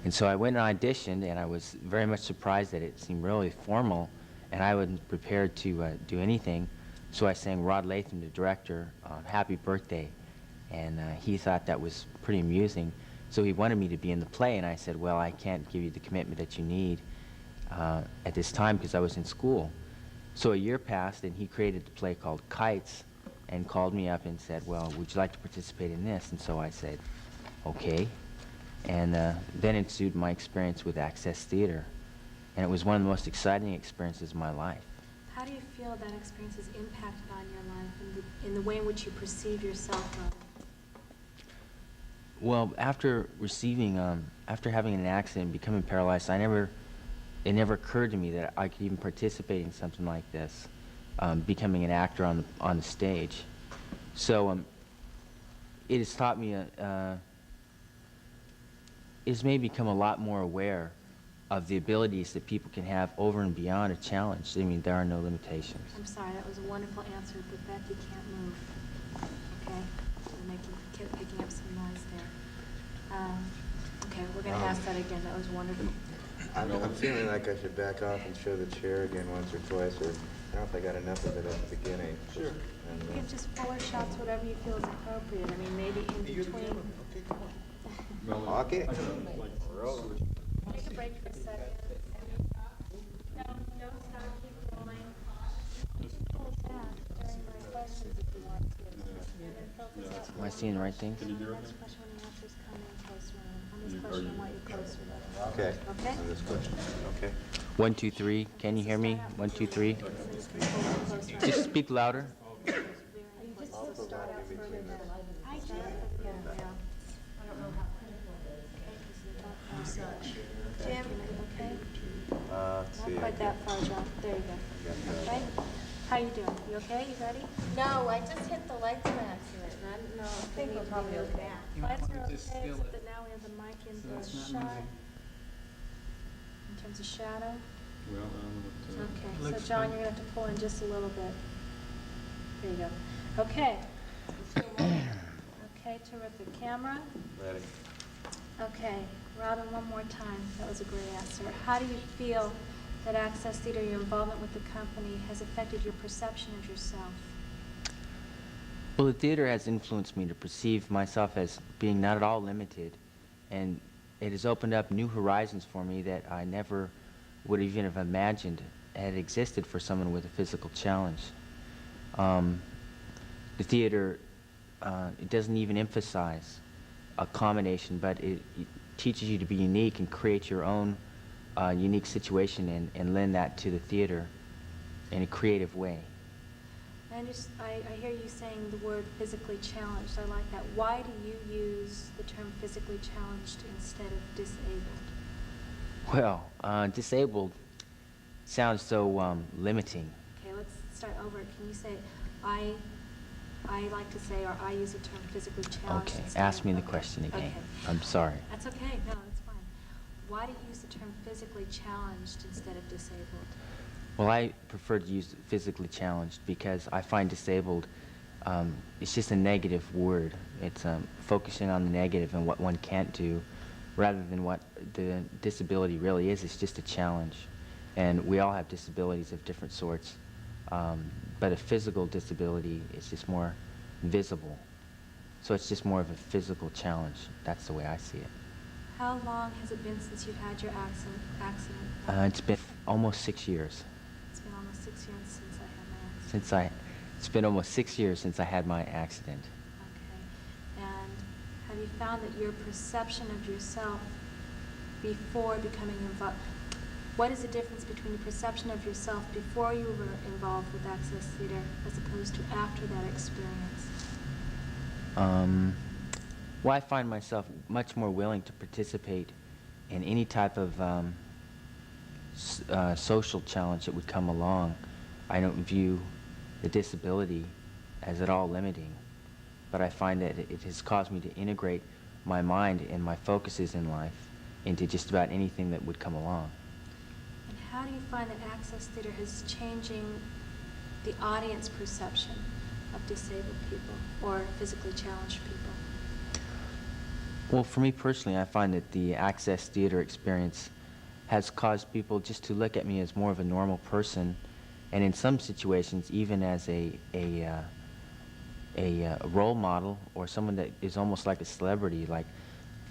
And so I went and auditioned, and I was very much surprised that it seemed really formal, and I wasn't prepared to do anything. So I sang Rod Latham, the director, Happy Birthday, and he thought that was pretty amusing. So he wanted me to be in the play, and I said, "Well, I can't give you the commitment that you need at this time because I was in school." So a year passed, and he created the play called Kites and called me up and said, "Well, would you like to participate in this?" And so I said, "Okay." And then ensued my experience with Access Theater, and it was one of the most exciting experiences of my life. How do you feel that experience has impacted on your life and in the way in which you perceive yourself? Well, after having an accident and becoming paralyzed, it never occurred to me that I could even participate in something like this, becoming an actor on the stage. So it has taught me, it has made me become a lot more aware of the abilities that people can have over and beyond a challenge. I mean, there are no limitations. I'm sorry, that was a wonderful answer, but Becky can't move. Okay? You're picking up some noise there. Okay, we're going to ask that again. That was wonderful. I'm feeling like I should back off and show the chair again once or twice, or I don't know if I got enough of it at the beginning. Sure. You can just fuller shots, whatever you feel is appropriate. I mean, maybe in between. Okay. Take a break for a second. questions if you want to. And then focus out. Am I seeing the right things? The next question when the answers come in closer. On this question, I want you closer. Okay. Okay? On this question, okay. 1, 2, 3. Can you hear me? 1, 2, 3. Just speak louder. Jim, okay? Let's see. Not quite that far, John. There you go. Okay? How you doing? You okay? You ready? No, I just hit the lights by accident, and I don't know. I think we're probably okay. Lights are okay, except that now we have the mic in the shot. In terms of shadow. Okay, so John, you're gonna have to pull in just a little bit. There you go. Okay. Okay, terrific. Camera? Ready. Okay, Robin, one more time. That was a great answer. How do you feel that Access Theater, your involvement with the company, has affected your perception of yourself? Well, the theater has influenced me to perceive myself as being not at all limited, and it has opened up new horizons for me that I never would even have imagined had existed for someone with a physical challenge. The theater, it doesn't even emphasize accommodation, but it teaches you to be unique and create your own unique situation and lend that to the theater in a creative way. I hear you saying the word physically challenged. I like that. Why do you use the term physically challenged instead of disabled? Well, disabled sounds so limiting. Okay, let's start over. Can you say, I like to say, or I use the term physically challenged. Okay, instead ask of- me the okay. question again. Okay. I'm sorry. That's okay. No, that's fine. Why do you use the term physically challenged instead of disabled? Well, I prefer to use physically challenged because I find disabled, it's just a negative word. It's focusing on the negative and what one can't do rather than what the disability really is. It's just a challenge. And we all have disabilities of different sorts. But a physical disability is just more visible. So it's just more of a physical challenge. That's the way I see it. How long has it been since you've had your accident? It's been almost 6 years. It's been almost 6 years since I had my accident. It's been almost 6 years since I had my accident. Okay. And have you found that your perception of yourself before becoming involved, what is the difference between your perception of yourself before you were involved with Access Theater as opposed to after that experience? Well, I find myself much more willing to participate in any type of social challenge that would come along. I don't view the disability as at all limiting, but I find that it has caused me to integrate my mind and my focuses in life into just about anything that would come along. And how do you find that Access Theater is changing the audience perception of disabled people or physically challenged people? Well, for me personally, I find that the Access Theater experience has caused people just to look at me as more of a normal person, and in some situations, even as a role model or someone that is almost like a celebrity. Like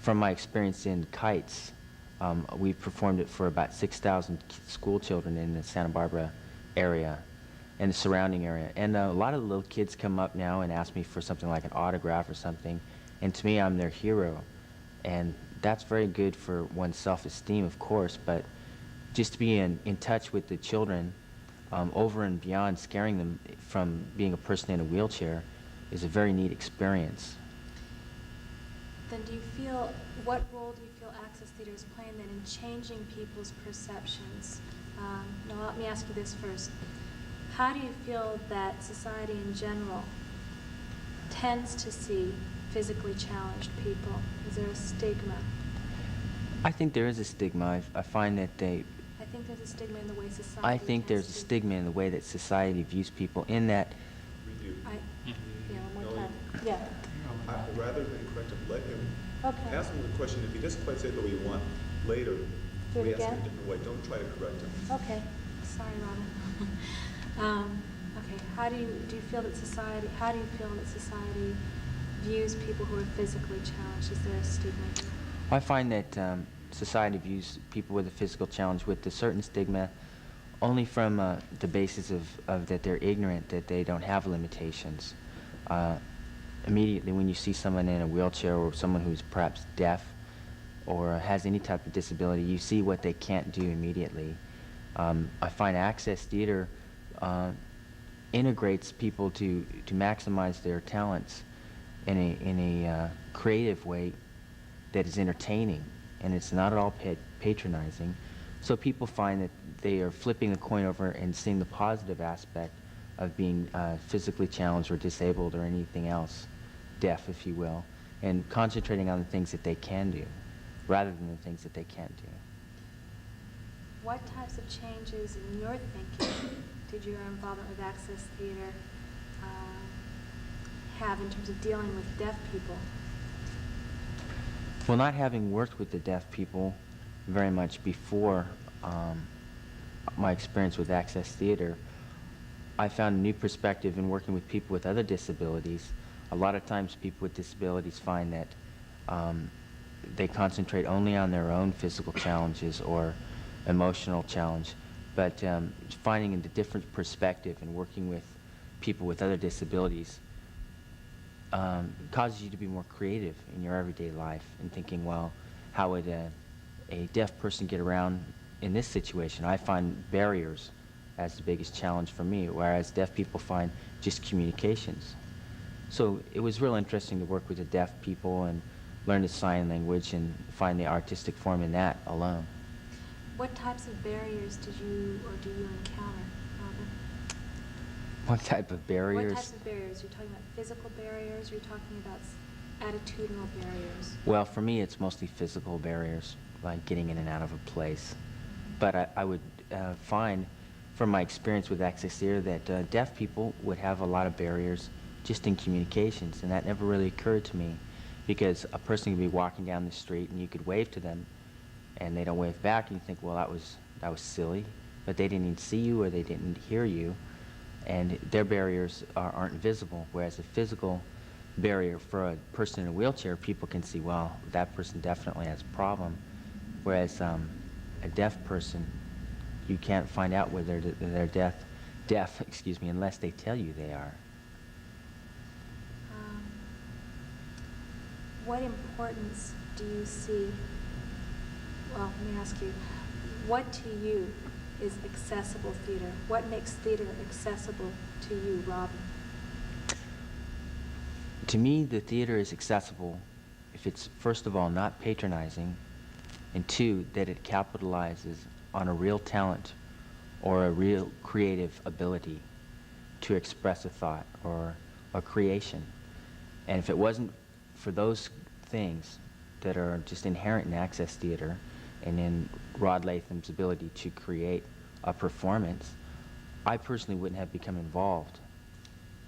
from my experience in Kites, we've performed it for about 6,000 school children in the Santa Barbara area and the surrounding area. And a lot of the little kids come up now and ask me for something like an autograph or something. And to me, I'm their hero. And that's very good for one's self-esteem, of course, but just to be in touch with the children over and beyond scaring them from being a person in a wheelchair is a very neat experience. Then do you feel, what role do you feel Access Theater is playing then in changing people's perceptions? Now let me ask you this first. How do you feel that society in general tends to see physically challenged people? Is there a stigma? I think there is a stigma. I find that I think there's a stigma in the way society I think there's a tends to- stigma in the way that society views people, in that Yeah, one more time. Yeah. Rather than correct him, let him, Okay. ask him the question. If he doesn't quite say the way you want, later, Do it we ask him again? a different way. Don't try to correct him. Okay. Sorry, Robin. Okay. How do you feel that society views people who are physically challenged? Is there a stigma here? I find that society views people with a physical challenge with a certain stigma Only from the basis of that they're ignorant, that they don't have limitations. Immediately when you see someone in a wheelchair or someone who's perhaps deaf or has any type of disability, you see what they can't do immediately. I find Access Theater integrates people to maximize their talents in a creative way that is entertaining, and it's not at all patronizing. So people find that they are flipping the coin over and seeing the positive aspect of being physically challenged or disabled or anything else, deaf, if you will, and concentrating on the things that they can do rather than the things that they can't do. What types of changes in your thinking did your involvement with Access Theater have in terms of dealing with deaf people? Well, not having worked with the deaf people very much before my experience with Access Theater, I found a new perspective in working with people with other disabilities. A lot of times people with disabilities find that they concentrate only on their own physical challenges or emotional challenge, but finding a different perspective and working with people with other disabilities causes you to be more creative in your everyday life and thinking, well, how would a deaf person get around in this situation? I find barriers as the biggest challenge for me, whereas deaf people find just communications. So it was real interesting to work with the deaf people and learn the sign language and find the artistic form in that alone. What types of barriers did you or do you encounter, Robin? What type of barriers? What types of barriers? You're talking about physical barriers, or you're talking about attitudinal barriers? Well, for me, it's mostly physical barriers, like getting in and out of a place. But I would find, from my experience with Access Theater, that deaf people would have a lot of barriers just in communications, and that never really occurred to me, because a person could be walking down the street and you could wave to them, and they don't wave back, and you think, well, that was silly, but they didn't even see you or they didn't hear you, and their barriers aren't visible, whereas a physical barrier for a person in a wheelchair, people can see, well, that person definitely has a problem, whereas a deaf person, you can't find out whether they're deaf, excuse me, unless they tell you they are. What importance do you see, well, let me ask you, what to you is accessible theater? What makes theater accessible to you, Robin? To me, the theater is accessible if it's, first of all, not patronizing, and two, that it capitalizes on a real talent or a real creative ability to express a thought or a creation. And if it wasn't for those things that are just inherent in Access Theater and in Rod Latham's ability to create a performance, I personally wouldn't have become involved,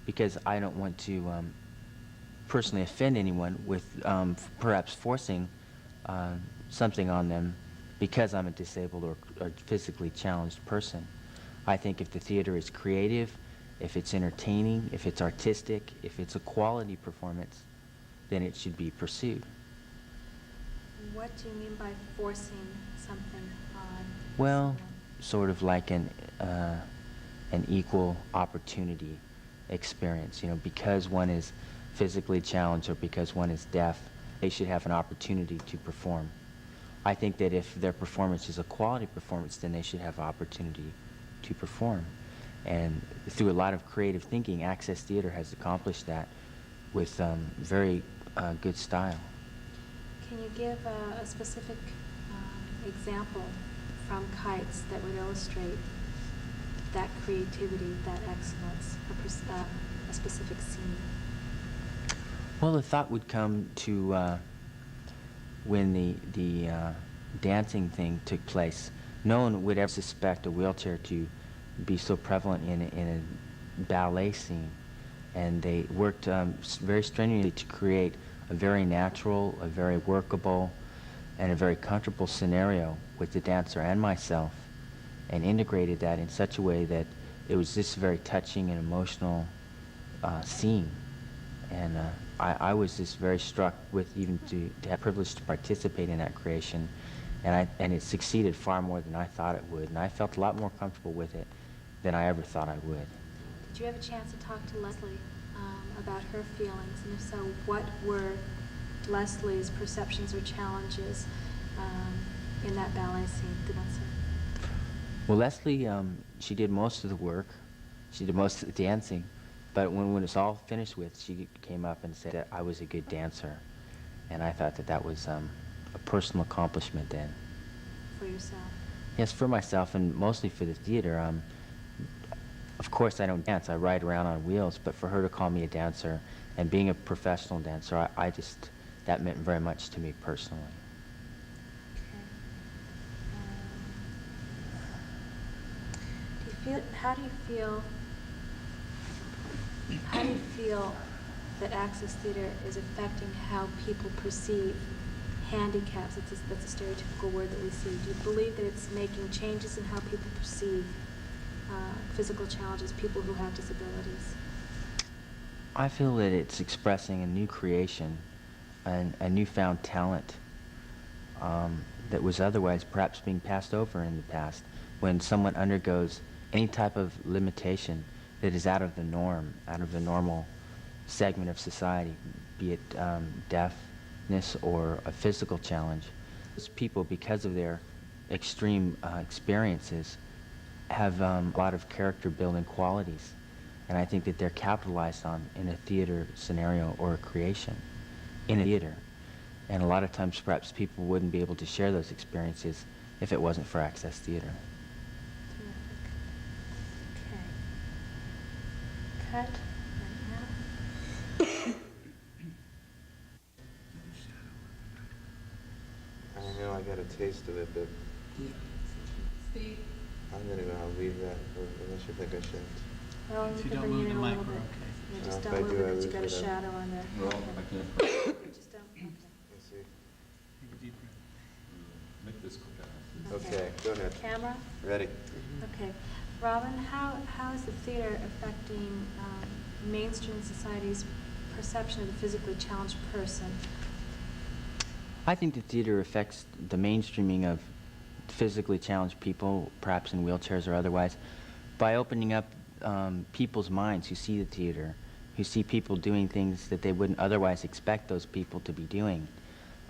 because I don't want to personally offend anyone with perhaps forcing something on them because I'm a disabled or physically challenged person. I think if the theater is creative, if it's entertaining, if it's artistic, if it's a quality performance, then it should be pursued. What do you mean by forcing something on Well, someone? sort of like an equal opportunity experience. You know, because one is physically challenged or because one is deaf, they should have an opportunity to perform. I think that if their performance is a quality performance, then they should have opportunity to perform. And through a lot of creative thinking, Access Theater has accomplished that with very good style. Can you give a specific example from Kites that would illustrate that creativity, that excellence, a specific scene? Well, the thought would come to when the dancing thing took place. No one would ever suspect a wheelchair to be so prevalent in a ballet scene. And they worked very strenuously to create a very natural, a very workable, and a very comfortable scenario with the dancer and myself, and integrated that in such a way that it was just a very touching and emotional scene. And I was just very struck with even to have privilege to participate in that creation, and it succeeded far more than I thought it would, and I felt a lot more comfortable with it than I ever thought I would. Did you have a chance to talk to Leslie about her feelings? And if so, what were Leslie's perceptions or challenges in that ballet scene? Dancer? Well, Leslie, she did most of the work. She did most of the dancing. But when it was all finished with, she came up and said that I was a good dancer. And I thought that that was a personal accomplishment then. For yourself? Yes, for myself and mostly for the theater. Of course, I don't dance. I ride around on wheels. But for her to call me a dancer and being a professional dancer, I just, that meant very much to me personally. Okay. How do you feel that Access Theater is affecting how people perceive handicaps? That's a stereotypical word that we see. Do you believe that it's making changes in how people perceive physical challenges, people who have disabilities? I feel that it's expressing a new creation, a newfound talent that was otherwise perhaps being passed over in the past. When someone undergoes any type of limitation that is out of the norm, out of the normal segment of society, be it deafness or a physical challenge, those people, because of their extreme experiences, have a lot of character-building qualities. And I think that they're capitalized on in a theater scenario or a creation in a theater. And a lot of times perhaps people wouldn't be able to share those experiences if it wasn't for Access Theater. Terrific. Okay. Cut. Right now. I know I got a taste of it, but Steve. I'm gonna leave that, unless you think I shouldn't. Well, If you you can don't bring move it the in a mic, little we're bit. okay. Yeah, No, just if don't I move do, it, I but you lose got a it. shadow on there. Well, Okay. I can't Just don't. Okay. Let's see. Take a deep breath. make this quick. Okay, go ahead. Camera? Ready? Okay. Robin, how is the theater affecting mainstream society's perception of the physically challenged person? I think the theater affects the mainstreaming of physically challenged people, perhaps in wheelchairs or otherwise, by opening up people's minds who see the theater, who see people doing things that they wouldn't otherwise expect those people to be doing.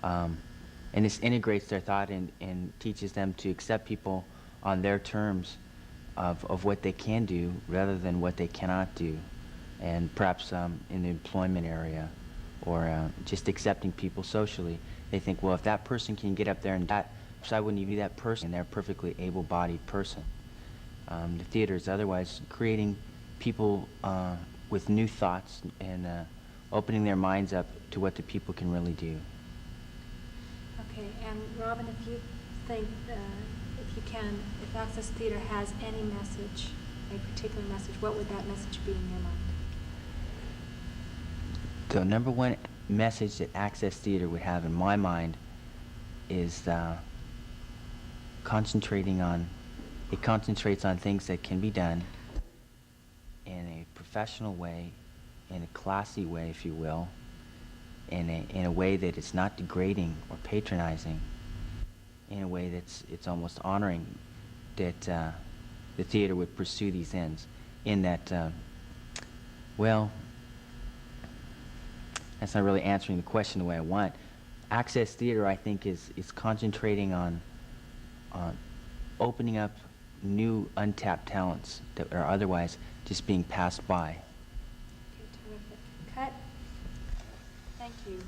And this integrates their thought and teaches them to accept people on their terms of what they can do rather than what they cannot do. And perhaps in the employment area or just accepting people socially. They think, well, if that person can get up there and that, so I wouldn't even be that person, and they're a perfectly able-bodied person. The theater is otherwise creating people with new thoughts and opening their minds up to what the people can really do. Okay, and Robin, if you think, if you can, if Access Theater has any message, a particular message, what would that message be in your mind? The number one message that Access Theater would have in my mind is it concentrates on things that can be done in a professional way, in a classy way, if you will, in a way that it's not degrading or patronizing, in a way it's almost honoring that the theater would pursue these ends, in that, well, that's not really answering the question the way I want. Access Theater, I think, is concentrating on opening up new untapped talents that are otherwise just being passed by. Okay, terrific. Cut. Thank you.